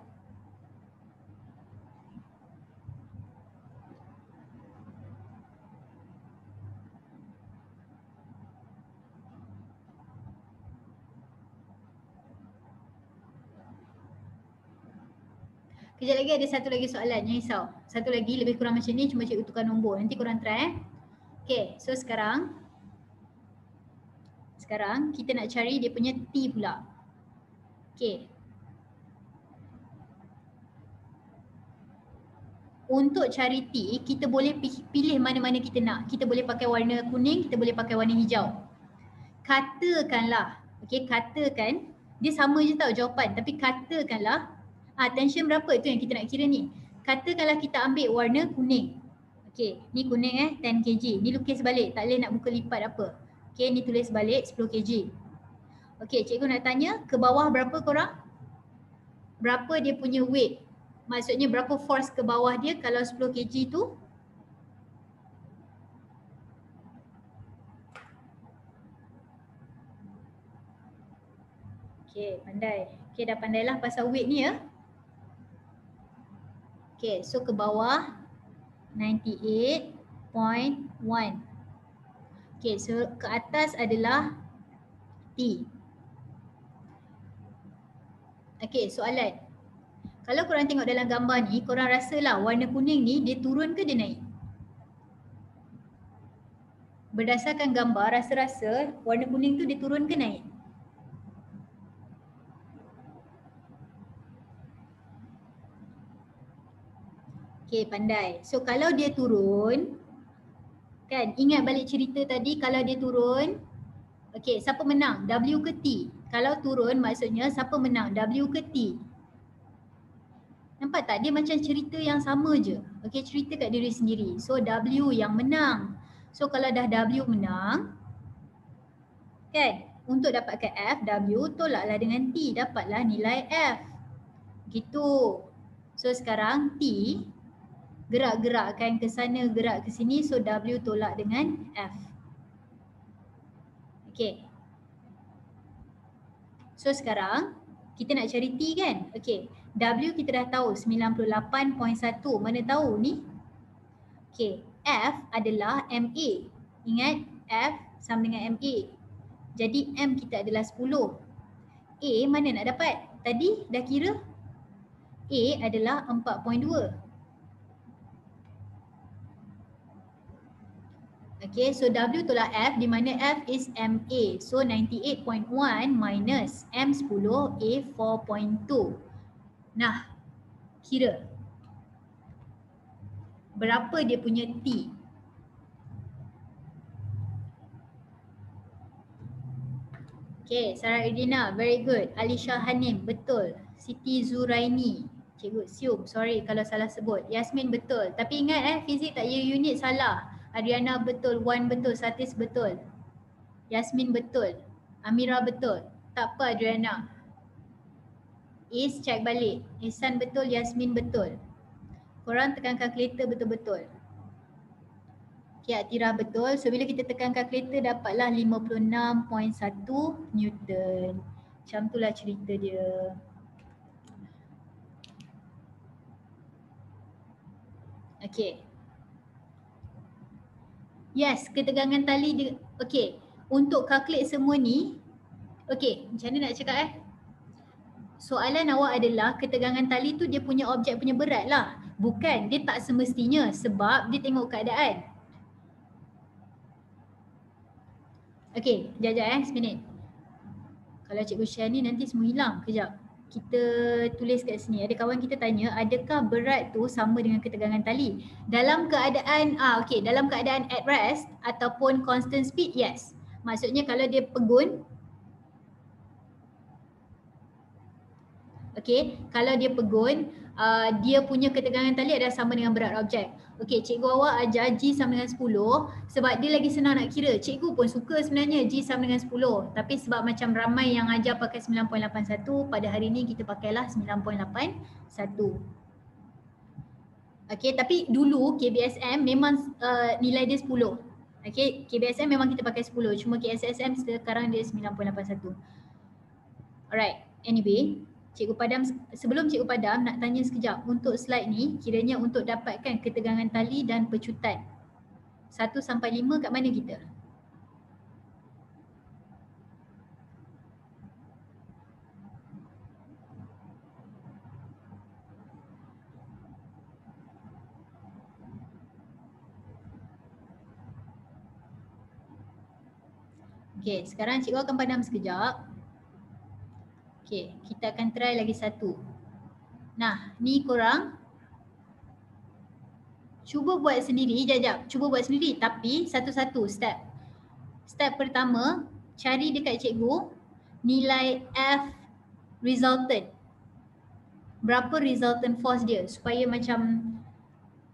Kejap lagi ada satu lagi soalan, jangan risau. Satu lagi lebih kurang macam ni, cuma cikgu tukar nombor. Nanti korang try. Okay, so sekarang kita nak cari dia punya T pula. Okay. Untuk cari T, kita boleh pilih mana-mana kita nak. Kita boleh pakai warna kuning, kita boleh pakai warna hijau. Katakanlah, okay, katakan dia sama je tau jawapan, tapi katakanlah tension berapa tu yang kita nak kira ni. Katakanlah kita ambil warna kuning. Okay, ni kuning 10 kg. Ni lukis balik, tak boleh nak buka lipat apa. Okay, ni tulis balik 10 kg. Okay, cikgu nak tanya, ke bawah berapa korang? Berapa dia punya weight? Maksudnya berapa force ke bawah dia kalau 10 kg tu? Okay, pandai. Okay, dah pandailah pasal weight ni ya. Okay, so ke bawah 98.1. Okay, so ke atas adalah T. Okay, soalan. Kalau korang tengok dalam gambar ni, korang rasalah warna kuning ni dia turun ke dia naik? Berdasarkan gambar, rasa-rasa warna kuning tu dia turun ke naik? Okay, pandai. So kalau dia turun, kan ingat balik cerita tadi kalau dia turun, okay, siapa menang? W ke T? Kalau turun maksudnya siapa menang? W ke T? Nampak tak? Dia macam cerita yang sama je. Okay, cerita kat diri sendiri. So W yang menang. So kalau dah W menang, kan, untuk dapatkan F, W tolaklah dengan T, dapatlah nilai F. Gitu. So sekarang T gerak-gerakkan ke sana, gerak ke sini, so W tolak dengan F. Okay. So sekarang kita nak cari T kan? Okay. W kita dah tahu 98.1. Mana tahu ni? Okay. F adalah MA. Ingat F sama dengan MA. Jadi M kita adalah 10. A mana nak dapat? Tadi dah kira A adalah 4.2. Okay, so W tolak F di mana F is MA. So 98.1 minus M10, A 4.2. Nah, kira berapa dia punya T? Okay, Sarah Edina, very good. Alisha Hanim, betul. Siti Zuraini, Cikgu Sium, sorry kalau salah sebut. Yasmin, betul. Tapi ingat fizik tak ya unit salah. Adriana betul, Wan betul, Satis betul. Yasmin betul. Amira betul. Tak apa Adriana. Is check balik. Ihsan betul, Yasmin betul. Korang tekan kalkulator betul-betul. Okay, Atira betul. So bila kita tekan kalkulator dapatlah 56.1 Newton. Macam itulah cerita dia. Okay. Yes, ketegangan tali dia. Okay, untuk calculate semua ni, okay, macam mana nak cakap soalan awak adalah ketegangan tali tu dia punya objek punya berat lah. Bukan, dia tak semestinya sebab dia tengok keadaan. Okay, sekejap seminit. Kalau cikgu share ni nanti semua hilang, kejap. kita tulis kat sini. Ada kawan kita tanya, adakah berat tu sama dengan ketegangan tali? Dalam keadaan dalam keadaan at rest ataupun constant speed, yes. Maksudnya kalau dia pegun, kalau dia pegun, dia punya ketegangan tali adalah sama dengan berat objek. Cikgu awak ajar G sama dengan 10 sebab dia lagi senang nak kira. Cikgu pun suka sebenarnya G sama dengan 10. Tapi sebab macam ramai yang ajar pakai 9.81, pada hari ni kita pakailah 9.81. Tapi dulu KBSM memang nilai dia 10. KBSM memang kita pakai 10. Cuma KSSM sekarang dia 9.81. Alright, anyway. Cikgu Padam, sebelum Cikgu Padam nak tanya sekejap, untuk slide ni kiranya untuk dapatkan ketegangan tali dan pecutan 1 sampai 5 kat mana kita? Sekarang cikgu akan padam sekejap. Kita akan try lagi satu. Nah, ni korang cuba buat sendiri, cuba buat sendiri tapi satu-satu step. Step pertama, cari dekat cikgu nilai F resultant. Berapa resultant force dia supaya macam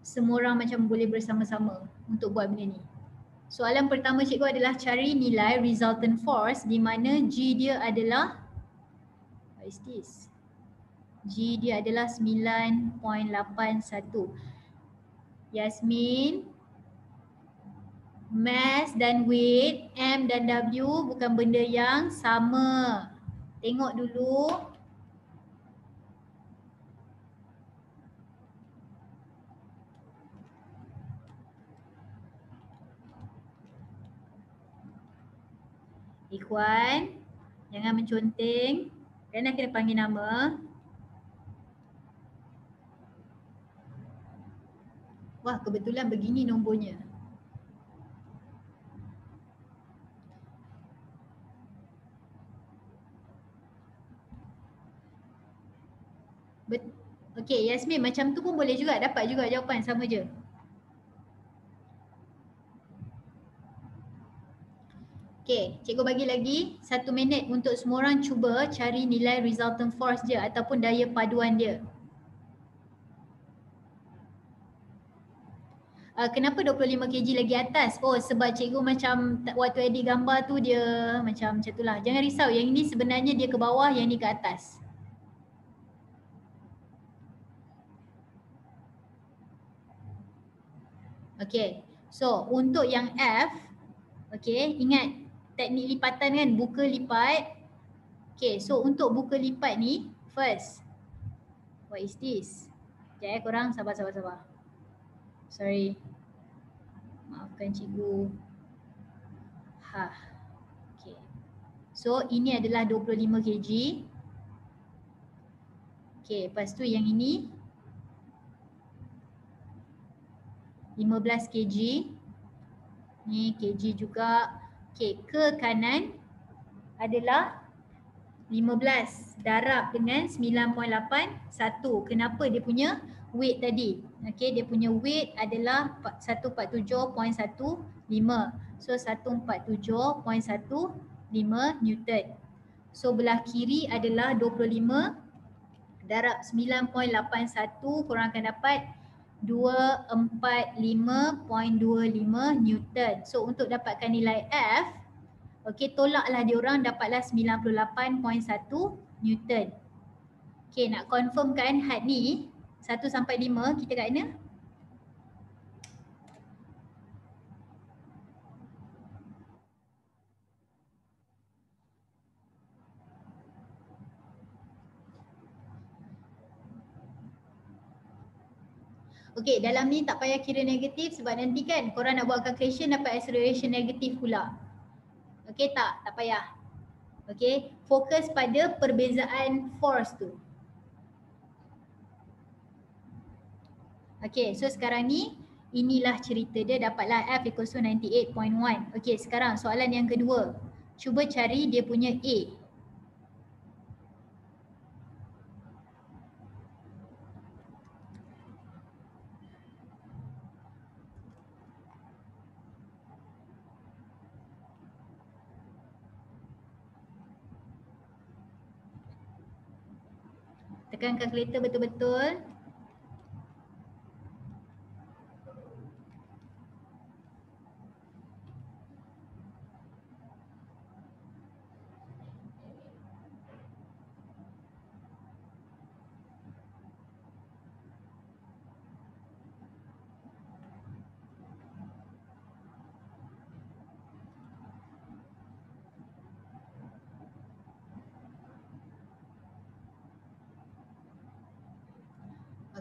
semua orang macam boleh bersama-sama untuk buat benda ni. Soalan pertama cikgu adalah cari nilai resultant force di mana G dia adalah, what is this? G dia adalah 9.81. Yasmin, mass dan weight, M dan W bukan benda yang sama. Tengok dulu. Ikhwan, jangan menconteng. Kerana kena panggil nama. Wah, kebetulan begini nombornya. Okey, Yasmin macam tu pun boleh juga, dapat juga jawapan sama je. Cikgu bagi lagi 1 minit untuk semua orang cuba cari nilai resultant force dia ataupun daya paduan dia. Kenapa 25 kg lagi atas? Oh, sebab cikgu macam waktu edit gambar tu dia macam tu lah. Jangan risau, yang ini sebenarnya dia ke bawah, yang ni ke atas. So untuk yang F, ingat teknik lipatan kan, buka lipat. So untuk buka lipat ni, first, what is this? Sekejap korang sabar. Sorry. Maafkan cikgu. So ini adalah 25 kg. Lepas tu yang ini 15 kg. Ni kg juga. Ke kanan adalah 15 darab dengan 9.81. Kenapa? Dia punya weight tadi. Dia punya weight adalah 147.15. So 147.15 Newton. So belah kiri adalah 25 darab 9.81, korang akan dapat 245.25 Newton. So untuk dapatkan nilai F, tolaklah diorang, dapatlah 98.1 Newton. Nak confirmkan had ni 1 sampai 5 kita kat mana? Dalam ni tak payah kira negatif sebab nanti kan korang nak buat calculation dapat acceleration negatif pula. Tak payah. Fokus pada perbezaan force tu. So sekarang ni inilah cerita dia, dapatlah F equals to 98.1. Sekarang soalan yang kedua. Cuba cari dia punya A. Tekan kalkulator betul-betul.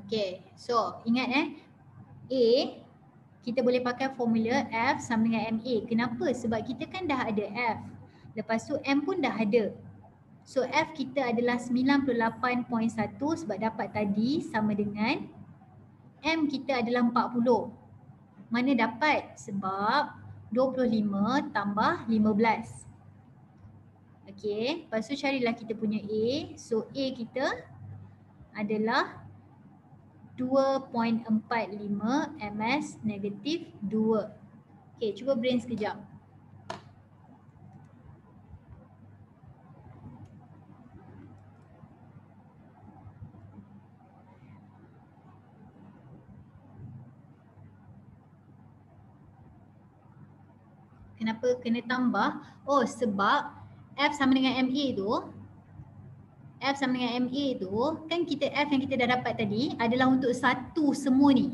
Okay, so ingat A kita boleh pakai formula F sama dengan MA. Kenapa? Sebab kita kan dah ada F. Lepas tu M pun dah ada. So F kita adalah 98.1 sebab dapat tadi sama dengan M kita adalah 40. Mana dapat? Sebab 25 tambah 15. Okay, lepas tu carilah kita punya A. So A kita adalah 2.45 ms negatif 2. Okay, cuba brain sekejap. Kenapa kena tambah? Oh, sebab F sama dengan MA tu, F sama dengan MA tu, kan kita F yang kita dah dapat tadi adalah untuk satu semua ni.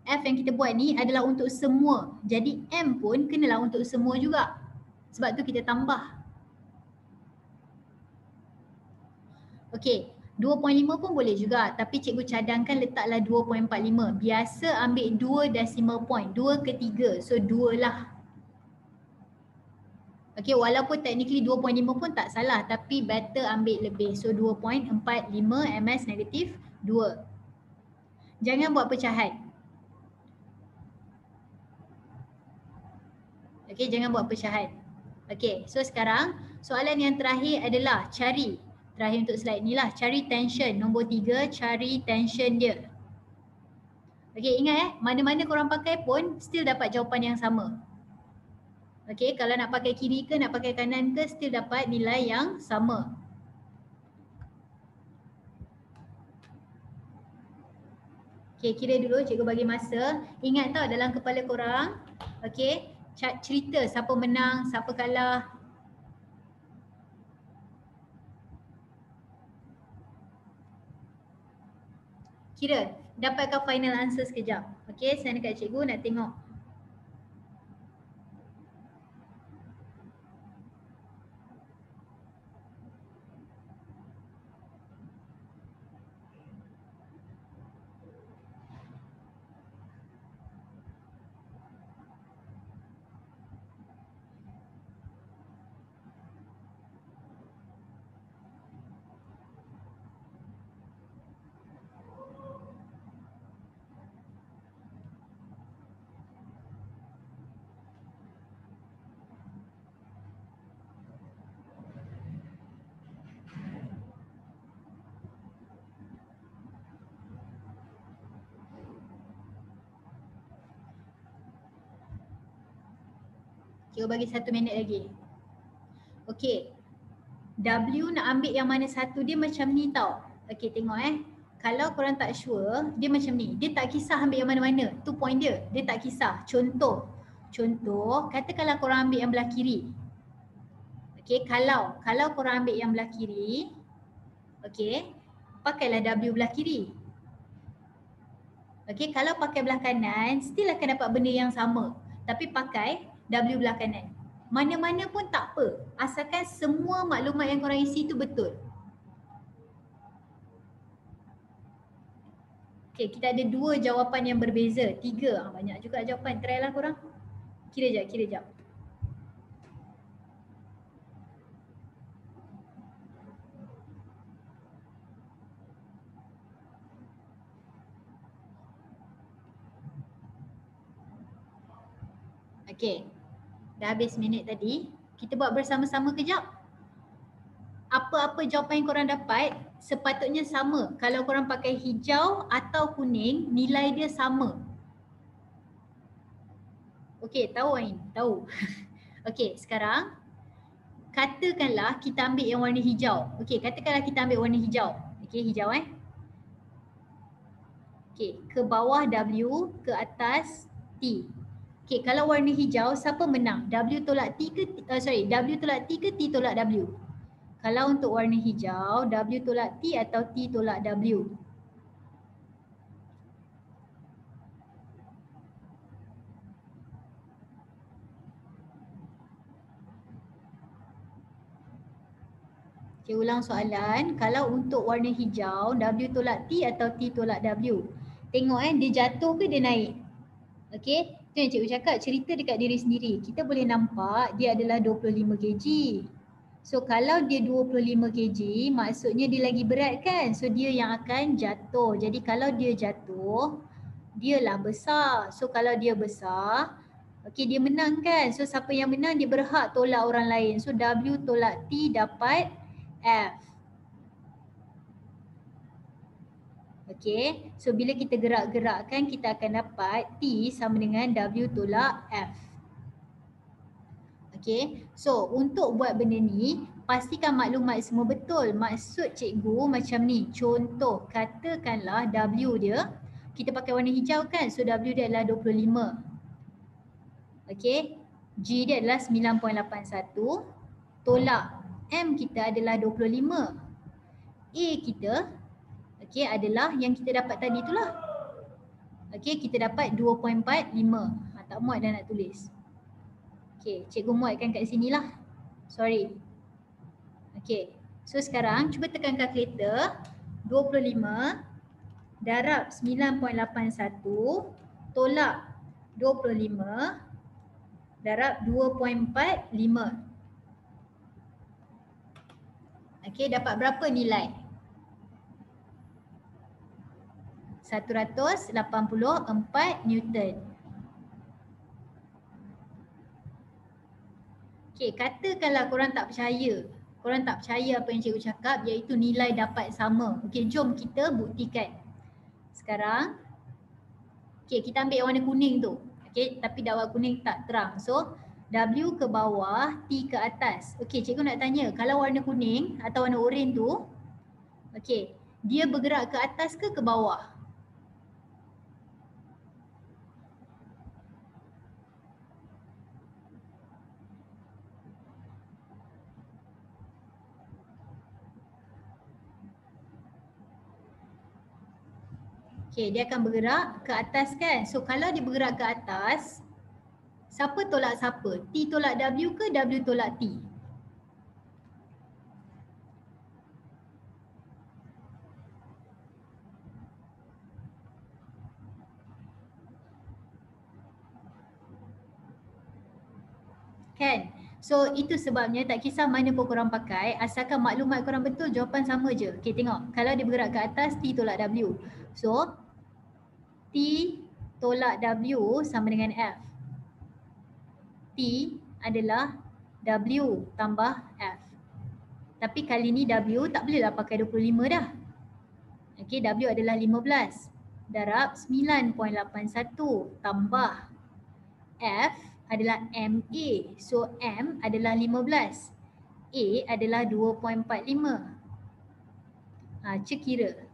F yang kita buat ni adalah untuk semua. Jadi M pun kenalah untuk semua juga. Sebab tu kita tambah. Okey, 2.5 pun boleh juga. Tapi cikgu cadangkan letaklah 2.45. Biasa ambil 2 decimal point. 2 ke 3. So 2 lah. Okey, walaupun technically 2.5 pun tak salah. Tapi better ambil lebih. So 2.45 ms negatif 2. Jangan buat pecahan. Okey, jangan buat pecahan. Okey, so sekarang soalan yang terakhir adalah cari. Terakhir untuk slide ni lah. Cari tension. Nombor 3, cari tension dia. Okey, ingat mana-mana korang pakai pun still dapat jawapan yang sama. Okey, kalau nak pakai kiri ke nak pakai kanan ke still dapat nilai yang sama. Okey, kira dulu cikgu bagi masa. Ingat tau dalam kepala korang. Okey, cerita siapa menang, siapa kalah. Kira, dapatkan final answer sekejap. Okey, saya dekat cikgu nak tengok. Cikgu bagi 1 minit lagi. Okey. W nak ambil yang mana satu dia macam ni tau. Okey, tengok Kalau korang tak sure, dia macam ni. Dia tak kisah ambil yang mana-mana. Tu point dia. Dia tak kisah. Contoh, katakanlah korang ambil yang belah kiri. Okey, kalau korang ambil yang belah kiri, okey, pakailah W belah kiri. Okey, kalau pakai belah kanan, still akan dapat benda yang sama. Tapi pakai W belah kanan. Mana-mana pun tak apa. Asalkan semua maklumat yang korang isi tu betul. Okay, kita ada 2 jawapan yang berbeza. 3. Banyak juga jawapan. Try lah korang. Kira jap. Okay. Dah habis minit tadi. Kita buat bersama-sama kejap. Apa-apa jawapan yang korang dapat sepatutnya sama. Kalau korang pakai hijau atau kuning, nilai dia sama. Okey, tahu Ain? Tahu. Okey, sekarang katakanlah kita ambil yang warna hijau. Okey, katakanlah kita ambil warna hijau. Okey, hijau Okey, ke bawah W, ke atas T. Okey, kalau warna hijau siapa menang? W tolak T ke W tolak T ke T tolak W? Kalau untuk warna hijau, W tolak T atau T tolak W? Okay, ulang soalan. Kalau untuk warna hijau, W tolak T atau T tolak W? Tengok dia jatuh ke dia naik? Okey, tu yang cikgu cakap, cerita dekat diri sendiri. Kita boleh nampak dia adalah 25 kg. So kalau dia 25 kg, maksudnya dia lagi berat kan? So dia yang akan jatuh. Jadi kalau dia jatuh, dialah besar. So kalau dia besar, okey dia menang kan? So siapa yang menang dia berhak tolak orang lain. So W tolak T dapat F. Okey, so bila kita gerak-gerakkan kita akan dapat T sama dengan W tolak F. Okey, so untuk buat benda ni pastikan maklumat semua betul. Maksud cikgu macam ni. Contoh katakanlah W dia kita pakai warna hijau kan, so W dia adalah 25. Okey, G dia adalah 9.81, tolak M kita adalah 25. A kita okey adalah yang kita dapat tadi itulah. Okey, kita dapat 2.45. Tak muat dah nak tulis. Okey, cikgu muatkan kat sinilah. Sorry. Okey, so sekarang cuba tekan kalkulator. 25 darab 9.81 tolak 25 darab 2.45. Okey, dapat berapa nilai? 184 Newton. Okey, katakanlah korang tak percaya. Korang tak percaya apa yang cikgu cakap iaitu nilai dapat sama. Okey, jom kita buktikan. Sekarang, okey kita ambil warna kuning tu. Okey, tapi darab kuning tak terang. So, W ke bawah, T ke atas. Okey, cikgu nak tanya, kalau warna kuning atau warna oranye tu, okey, dia bergerak ke atas ke bawah? Okey, dia akan bergerak ke atas kan? So kalau dia bergerak ke atas, siapa tolak siapa? T tolak W ke W tolak T? Kan? So itu sebabnya tak kisah mana pun korang pakai, asalkan maklumat korang betul, jawapan sama je. Okey, tengok. Kalau dia bergerak ke atas, T tolak W. So T tolak W sama dengan F. T adalah W tambah F. Tapi kali ni W tak bolehlah pakai 25 dah. Okey, W adalah 15 darab 9.81 tambah F adalah MA. So M adalah 15. A adalah 2.45. Cek kira.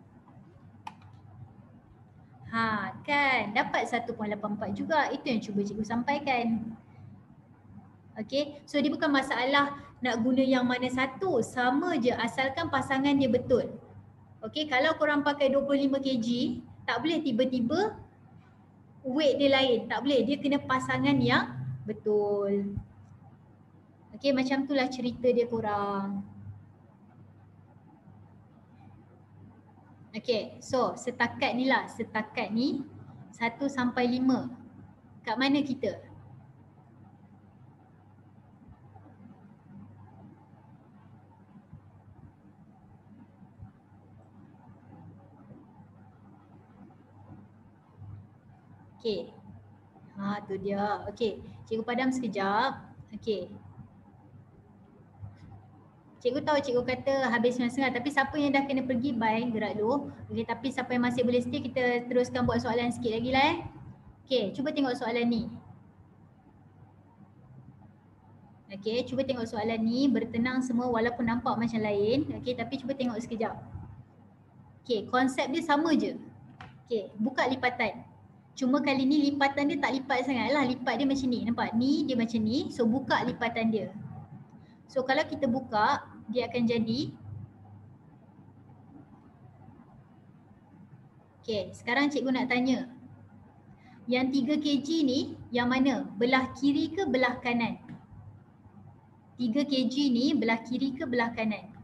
Kan dapat 1.84 juga. Itu yang cuba cikgu sampaikan. Okay, so dia bukan masalah nak guna yang mana satu. Sama je asalkan pasangan dia betul. Okay, kalau korang pakai 25 kg, tak boleh tiba-tiba weight dia lain. Tak boleh, dia kena pasangan yang betul. Okay, macam itulah cerita dia korang. Okay, so setakat ni lah, setakat ni 1 sampai 5. Kat mana kita? Okay. Tu dia. Okay, cikgu padam sekejap. Okay. Cikgu tahu cikgu kata habis 9.30 tapi siapa yang dah kena pergi bye, gerak dulu. Okay, tapi siapa yang masih boleh stay kita teruskan buat soalan sikit lagi lah Okay, cuba tengok soalan ni. Okay, cuba tengok soalan ni, bertenang semua walaupun nampak macam lain. Okay, tapi cuba tengok sekejap. Okay, konsep dia sama je. Okay, buka lipatan. Cuma kali ni lipatan dia tak lipat sangat lah. Lipat dia macam ni. Nampak? Ni dia macam ni. So buka lipatan dia. So kalau kita buka, dia akan jadi. Okay, sekarang cikgu nak tanya. Yang 3 kg ni yang mana? Belah kiri ke belah kanan? 3 kg ni belah kiri ke belah kanan?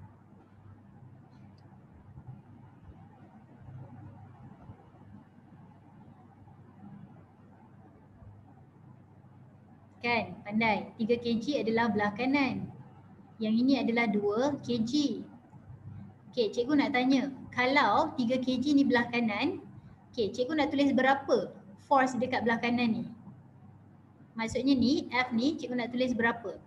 Kan? Pandai. 3 kg adalah belah kanan. Yang ini adalah 2 kg. Okay, cikgu nak tanya. Kalau 3 kg ni belah kanan, okay, cikgu nak tulis berapa force dekat belah kanan ni? Maksudnya ni, F ni cikgu nak tulis berapa?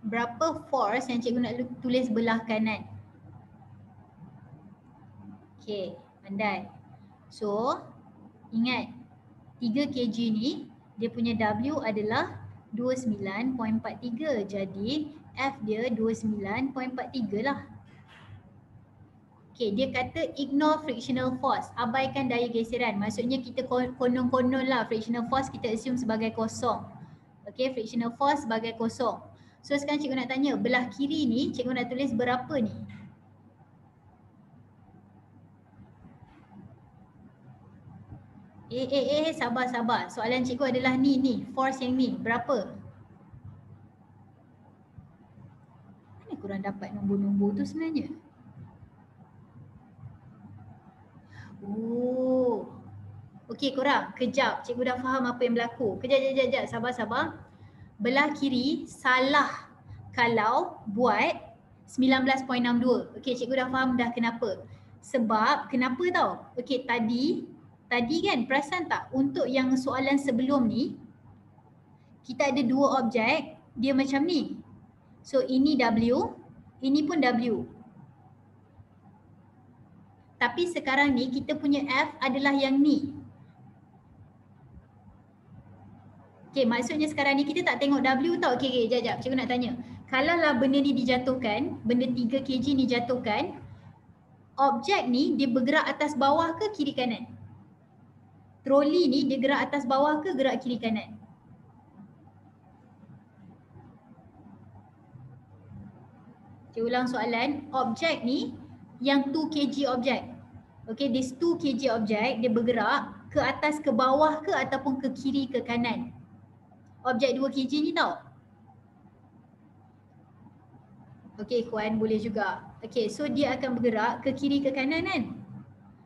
Berapa force yang cikgu nak tulis belah kanan? Okay, pandai. So, ingat 3 kg ni dia punya W adalah 29.43. Jadi F dia 29.43 lah. Okay, dia kata ignore frictional force. Abaikan daya geseran. Maksudnya kita konon-konon lah frictional force kita assume sebagai kosong. Okay, frictional force sebagai kosong. So sekarang cikgu nak tanya, belah kiri ni cikgu nak tulis berapa ni? Sabar. Soalan cikgu adalah ni, force yang ni, berapa? Mana korang dapat nombor-nombor tu sebenarnya? Oh. Okey korang, kejap. Cikgu dah faham apa yang berlaku. Kejap. Sabar. Belah kiri salah kalau buat 19.62. Okey, cikgu dah faham dah kenapa. Sebab kenapa tau? Okey, tadi kan perasan tak untuk yang soalan sebelum ni kita ada dua objek, dia macam ni. So ini W, ini pun W. Tapi sekarang ni kita punya F adalah yang ni. Okay, maksudnya sekarang ni kita tak tengok W tau. Okay, jap. Cikgu nak tanya. Kalaulah benda ni dijatuhkan, benda 3 kg ni jatuhkan, objek ni dia bergerak atas bawah ke kiri kanan? Troli ni dia gerak atas bawah ke gerak kiri kanan? Cikgu ulang soalan. Objek ni yang 2 kg objek. Okay, this 2 kg objek dia bergerak ke atas ke bawah ke ataupun ke kiri ke kanan? Objek 2 kg ni tau. Okey, Kuan boleh juga. Okey, so dia akan bergerak ke kiri ke kanan kan?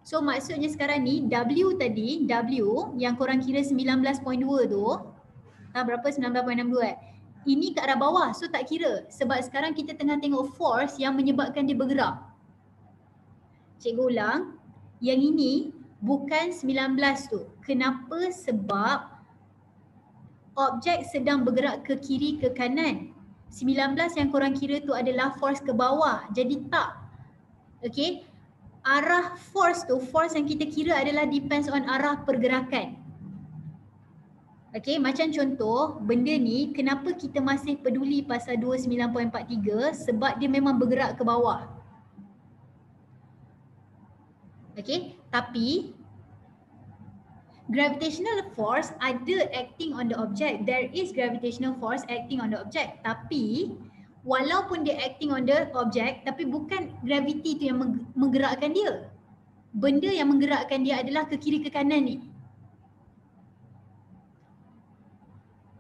So maksudnya sekarang ni W tadi, W yang korang kira 19.2 tu, berapa 19.62 ini ke arah bawah, so tak kira sebab sekarang kita tengah tengok force yang menyebabkan dia bergerak. Cikgu ulang, yang ini bukan 19 tu. Kenapa? Sebab objek sedang bergerak ke kiri ke kanan. 19 yang korang kira tu adalah force ke bawah. Jadi tak. Okay. Arah force tu, force yang kita kira adalah depends on arah pergerakan. Okay, macam contoh benda ni kenapa kita masih peduli pasal 29.43? Sebab dia memang bergerak ke bawah. Okay, tapi gravitational force ada acting on the object. There is gravitational force acting on the object. Tapi walaupun dia acting on the object, tapi bukan gravity tu yang menggerakkan dia. Benda yang menggerakkan dia adalah ke kiri ke kanan ni.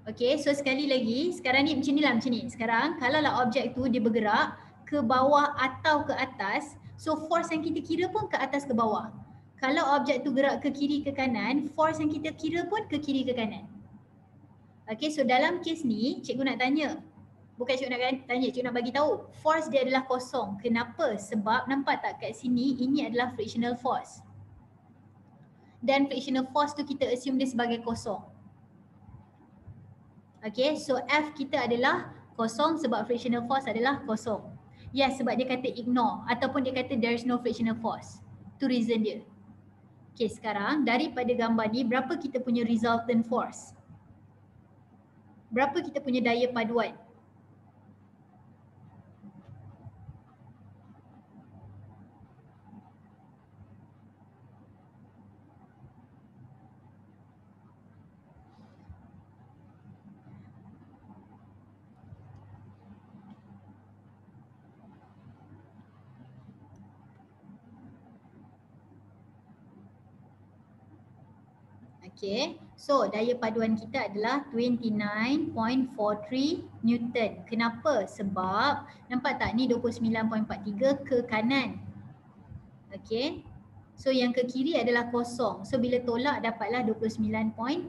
Okay, so sekali lagi, sekarang ni macam ni. Sekarang kalau lah objek tu dia bergerak ke bawah atau ke atas, so force yang kita kira pun ke atas ke bawah. Kalau objek tu gerak ke kiri ke kanan, force yang kita kira pun ke kiri ke kanan. Okay, so dalam kes ni cikgu nak tanya. Bukan cikgu nak tanya, cikgu nak bagi tahu. Force dia adalah kosong. Kenapa? Sebab nampak tak kat sini, ini adalah frictional force. Dan frictional force tu kita assume dia sebagai kosong. Okay, so F kita adalah kosong sebab frictional force adalah kosong. Yes, sebab dia kata ignore ataupun dia kata there is no frictional force. Tu reason dia. Okay, sekarang daripada gambar ni berapa kita punya resultant force? Berapa kita punya daya paduan? Okay, so daya paduan kita adalah 29.43 Newton. Kenapa? Sebab nampak tak ni 29.43 ke kanan. Okay, so yang ke kiri adalah kosong. So bila tolak dapatlah 29.43.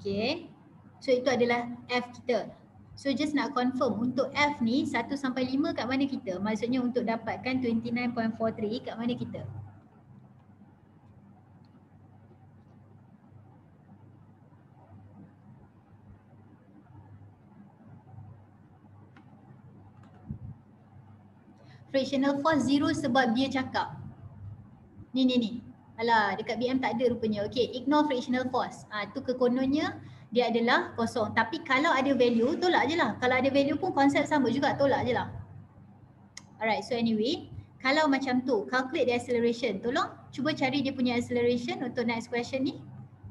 Okay, so itu adalah F kita. So just nak confirm untuk F ni 1 sampai 5 kat mana kita? Maksudnya untuk dapatkan 29.43 kat mana kita? Frictional force 0 sebab dia cakap. Ni. Alah, dekat BM tak ada rupanya. Okay, ignore frictional force. Tu kekononnya dia adalah kosong. Tapi kalau ada value, tolak je lah. Kalau ada value pun konsep sama juga, tolak je lah. Alright, so anyway, kalau macam tu, calculate the acceleration. Tolong cuba cari dia punya acceleration untuk next question ni.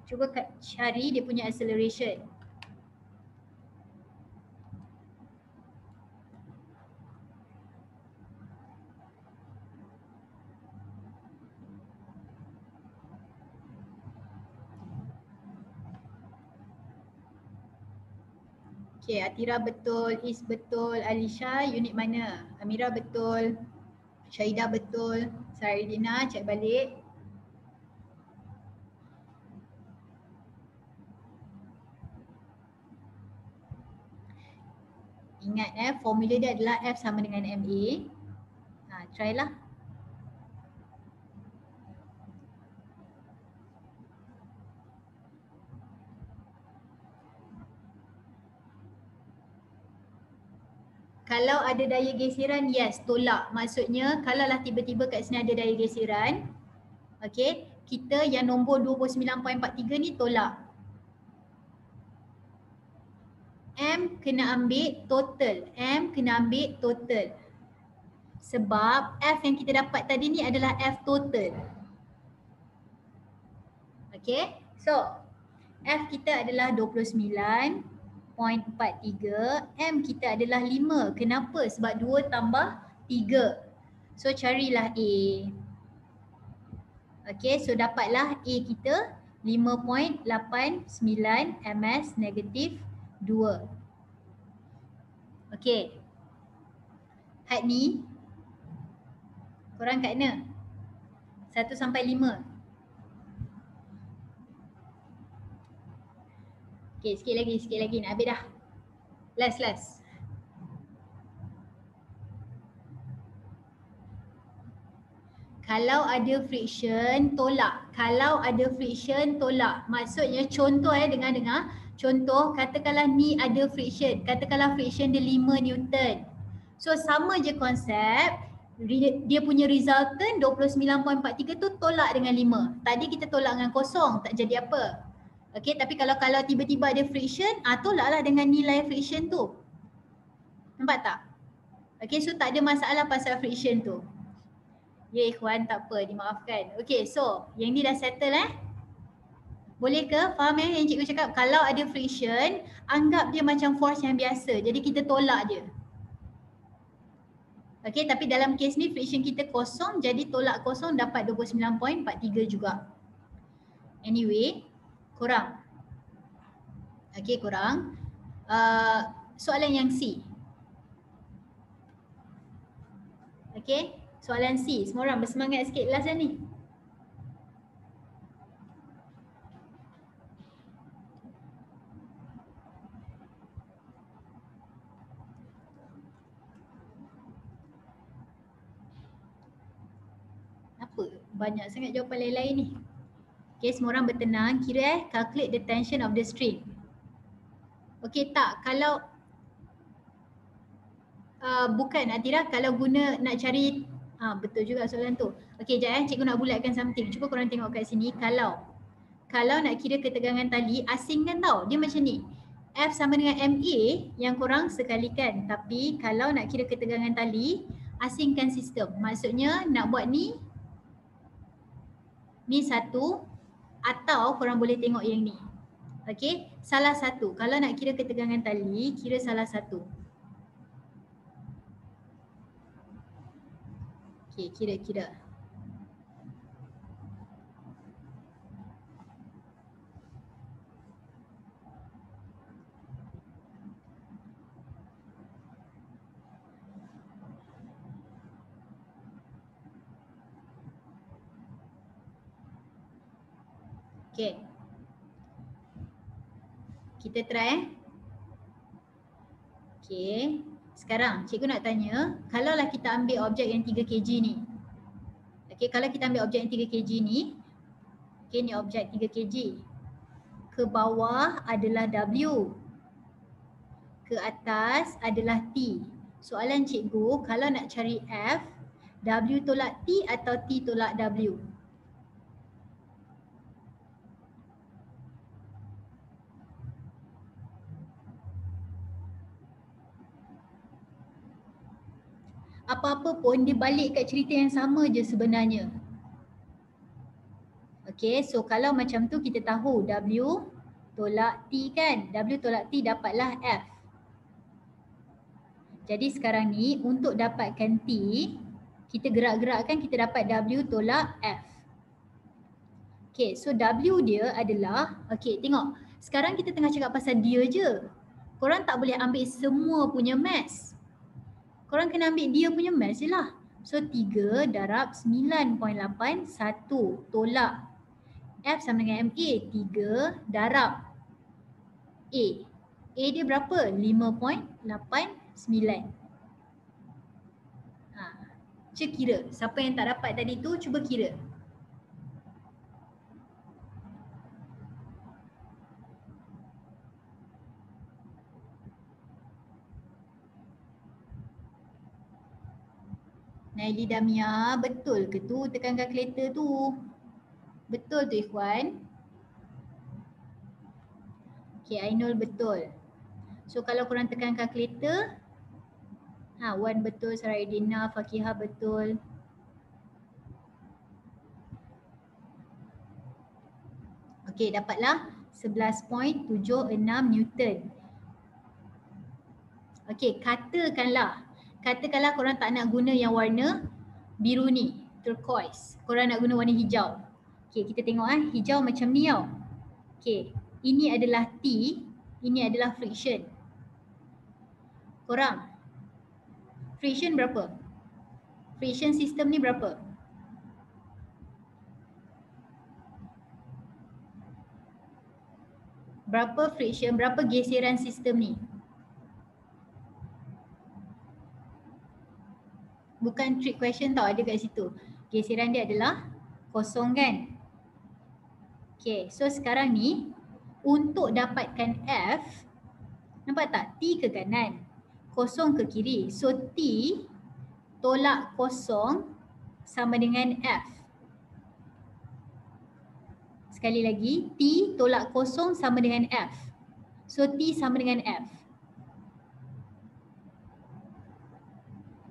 Cuba cari dia punya acceleration. Okay, Atira betul, Is betul, Alisha unit mana? Amira betul, Syahidah betul, Saridina cek balik. Ingat formula dia adalah F sama dengan MA. Try lah. Kalau ada daya geseran, yes, tolak. Maksudnya kalau lah tiba-tiba kat sini ada daya geseran, okay, kita yang nombor 29.43 ni tolak. M kena ambil total. M kena ambil total. Sebab F yang kita dapat tadi ni adalah F total. Okay, so F kita adalah 29.43, M kita adalah 5. Kenapa? Sebab 2 tambah 3. So carilah A. Okay, so dapatlah A kita 5.89 ms negatif 2. Okay, had ni korang kat mana? 1 sampai 5. Okay, sikit lagi nak habis dah. Last. Kalau ada friction, tolak. Kalau ada friction, tolak. Maksudnya contoh dengar. Contoh katakanlah ni ada friction. Katakanlah friction dia 5 Newton. So sama je konsep. Dia punya resultant 29.43 tu tolak dengan 5. Tadi kita tolak dengan kosong, tak jadi apa. Okay, tapi kalau tiba-tiba ada friction, tolaklah dengan nilai friction tu. Nampak tak? Okay, so tak ada masalah pasal friction tu. Ya ikhwan, tak apa, dimaafkan. Okay, so yang ni dah settle Boleh ke? Faham yang cikgu cakap? Kalau ada friction, anggap dia macam force yang biasa. Jadi kita tolak je. Okay, tapi dalam kes ni friction kita kosong, jadi tolak kosong dapat 29.43 juga. Anyway, korang. Okay, korang. Soalan yang C. Okay, soalan C. Semua orang bersemangat sikit last ni. Apa? Banyak sangat jawapan lain-lain ni. Okay, semua orang bertenang. Kira calculate the tension of the string. Okay tak, kalau Bukan Atira, kalau guna nak cari betul juga soalan tu. Okey, jap cikgu nak bulatkan something. Cuba korang tengok kat sini. Kalau nak kira ketegangan tali, asingkan tau. Dia macam ni. F sama dengan MA yang korang sekalikan. Tapi kalau nak kira ketegangan tali, asingkan sistem. Maksudnya nak buat ni satu, atau korang boleh tengok yang ni. Okey, salah satu. Kalau nak kira ketegangan tali, kira salah satu. Okey, kira. Okey. Kita try Okey. Sekarang cikgu nak tanya, kalaulah kita ambil objek yang 3 kg ni. Okey, kalau kita ambil objek yang 3 kg ni, okey ni objek 3 kg. Ke bawah adalah W. Ke atas adalah T. Soalan cikgu, kalau nak cari F, W tolak T atau T tolak W? Apa-apa pun dia balik kat cerita yang sama je sebenarnya. Okay, so kalau macam tu kita tahu W tolak T kan. W tolak T dapatlah F. Jadi sekarang ni untuk dapatkan T, kita gerak-gerakkan kita dapat W tolak F. Okay, so W dia adalah, okay tengok. Sekarang kita tengah cakap pasal dia je. Korang tak boleh ambil semua punya mass. Korang kena ambil dia punya mass je lah. So 3 darab 9.81 tolak F sama dengan MA. 3 darab A. A dia berapa? 5.89. Cuba kira. Siapa yang tak dapat tadi tu, cuba kira. Naili Damia, betul ke tu tekan kalkulator tu? Betul tu Ikhwan? Okay, Ainul betul. So kalau korang tekan kalkulator, 1 betul, Saraidina, Fakihah betul. Okay, dapatlah 11.76 Newton. Okay, katakanlah korang tak nak guna yang warna biru ni, turquoise. Korang nak guna warna hijau. Okay, kita tengok hijau macam ni tau. Okay, ini adalah T, ini adalah friction. Korang, friction berapa? Friction system ni berapa? Berapa friction, berapa geseran sistem ni? Bukan trick question tau, ada kat situ. Geseran dia adalah kosong kan? Okay, so sekarang ni untuk dapatkan F, nampak tak? T ke kanan, kosong ke kiri. So T tolak kosong sama dengan F. Sekali lagi, T tolak kosong sama dengan F. So T sama dengan F.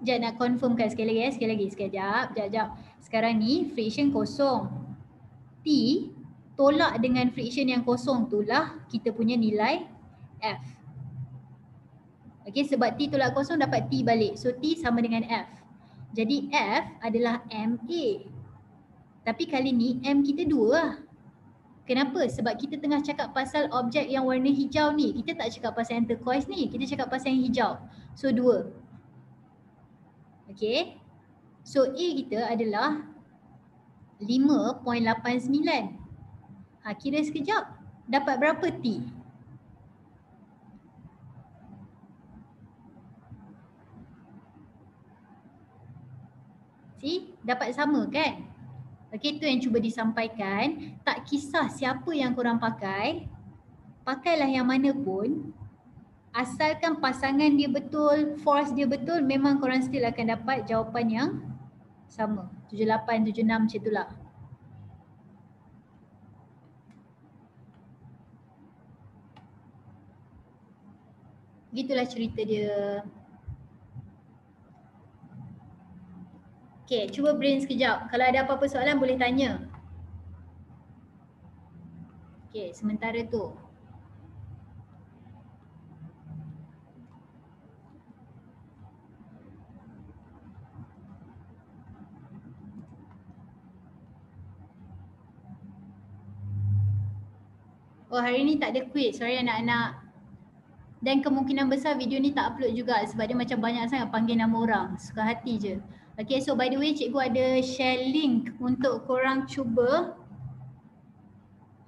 Sekejap nak confirmkan sekali lagi. Sekejap. Sekarang ni friction kosong. T tolak dengan friction yang kosong itulah kita punya nilai F. Okey, sebab T tolak kosong dapat T balik. So T sama dengan F. Jadi F adalah MA. Tapi kali ni M kita 2 lah. Kenapa? Sebab kita tengah cakap pasal objek yang warna hijau ni. Kita tak cakap pasal yang turquoise ni. Kita cakap pasal yang hijau. So 2. Okay. So A kita adalah 5.89. Kira sekejap. Dapat berapa T? See? Dapat sama kan? Okay, tu yang cuba disampaikan. Tak kisah siapa yang korang pakai. Pakailah yang mana pun. asalkan pasangan dia betul, force dia betul, memang korang still akan dapat jawapan yang sama. 78, 76 macam itulah. Gitulah cerita dia. Okay, cuba brain sekejap. Kalau ada apa-apa soalan boleh tanya. Okay, sementara tu. Oh, hari ni tak ada quiz. Sorry anak-anak. Dan kemungkinan besar video ni tak upload juga sebab dia macam banyak sangat panggil nama orang. Suka hati je. Okay, so by the way cikgu ada share link untuk korang cuba.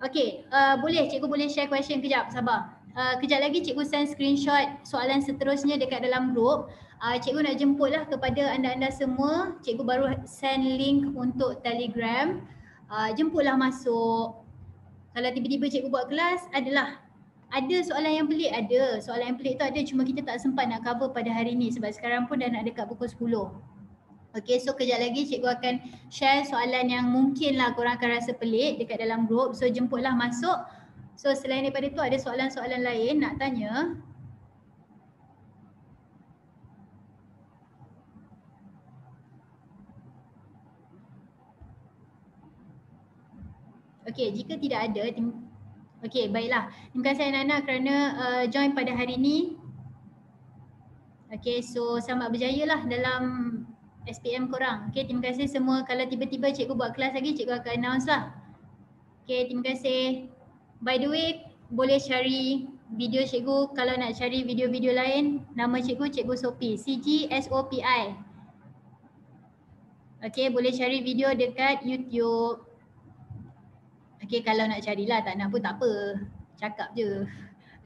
Okay, boleh cikgu boleh share question kejap, sabar. Kejap lagi cikgu send screenshot soalan seterusnya dekat dalam group. Cikgu nak jemputlah kepada anda-anda semua. Cikgu baru send link untuk Telegram. Jemputlah masuk. Kalau tiba-tiba cikgu buat kelas, ada soalan yang pelik, ada. Soalan yang pelik tu ada, cuma kita tak sempat nak cover pada hari ni sebab sekarang pun dah nak dekat pukul 10. Okay, so kejap lagi cikgu akan share soalan yang mungkin lah korang akan rasa pelik dekat dalam group. So jemputlah masuk. So selain daripada tu ada soalan-soalan lain nak tanya. Okay, jika tidak ada, okay baiklah. Terima kasih anak-anak kerana join pada hari ni. Okay, so selamat berjaya lah dalam SPM korang. Okay, terima kasih semua. Kalau tiba-tiba cikgu buat kelas lagi, cikgu akan announce lah. Okay, terima kasih. By the way, boleh cari video cikgu. Kalau nak cari video-video lain, nama cikgu, Cikgu Sophie. CGSOPI. Okay, boleh cari video dekat YouTube. Okay, kalau nak carilah, tak nak pun tak apa. Cakap je.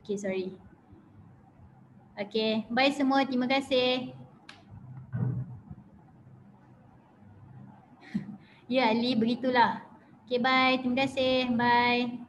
Okay, sorry. Okay, bye semua. Terima kasih. Ya, Ali, begitulah. Okay, bye. Terima kasih. Bye.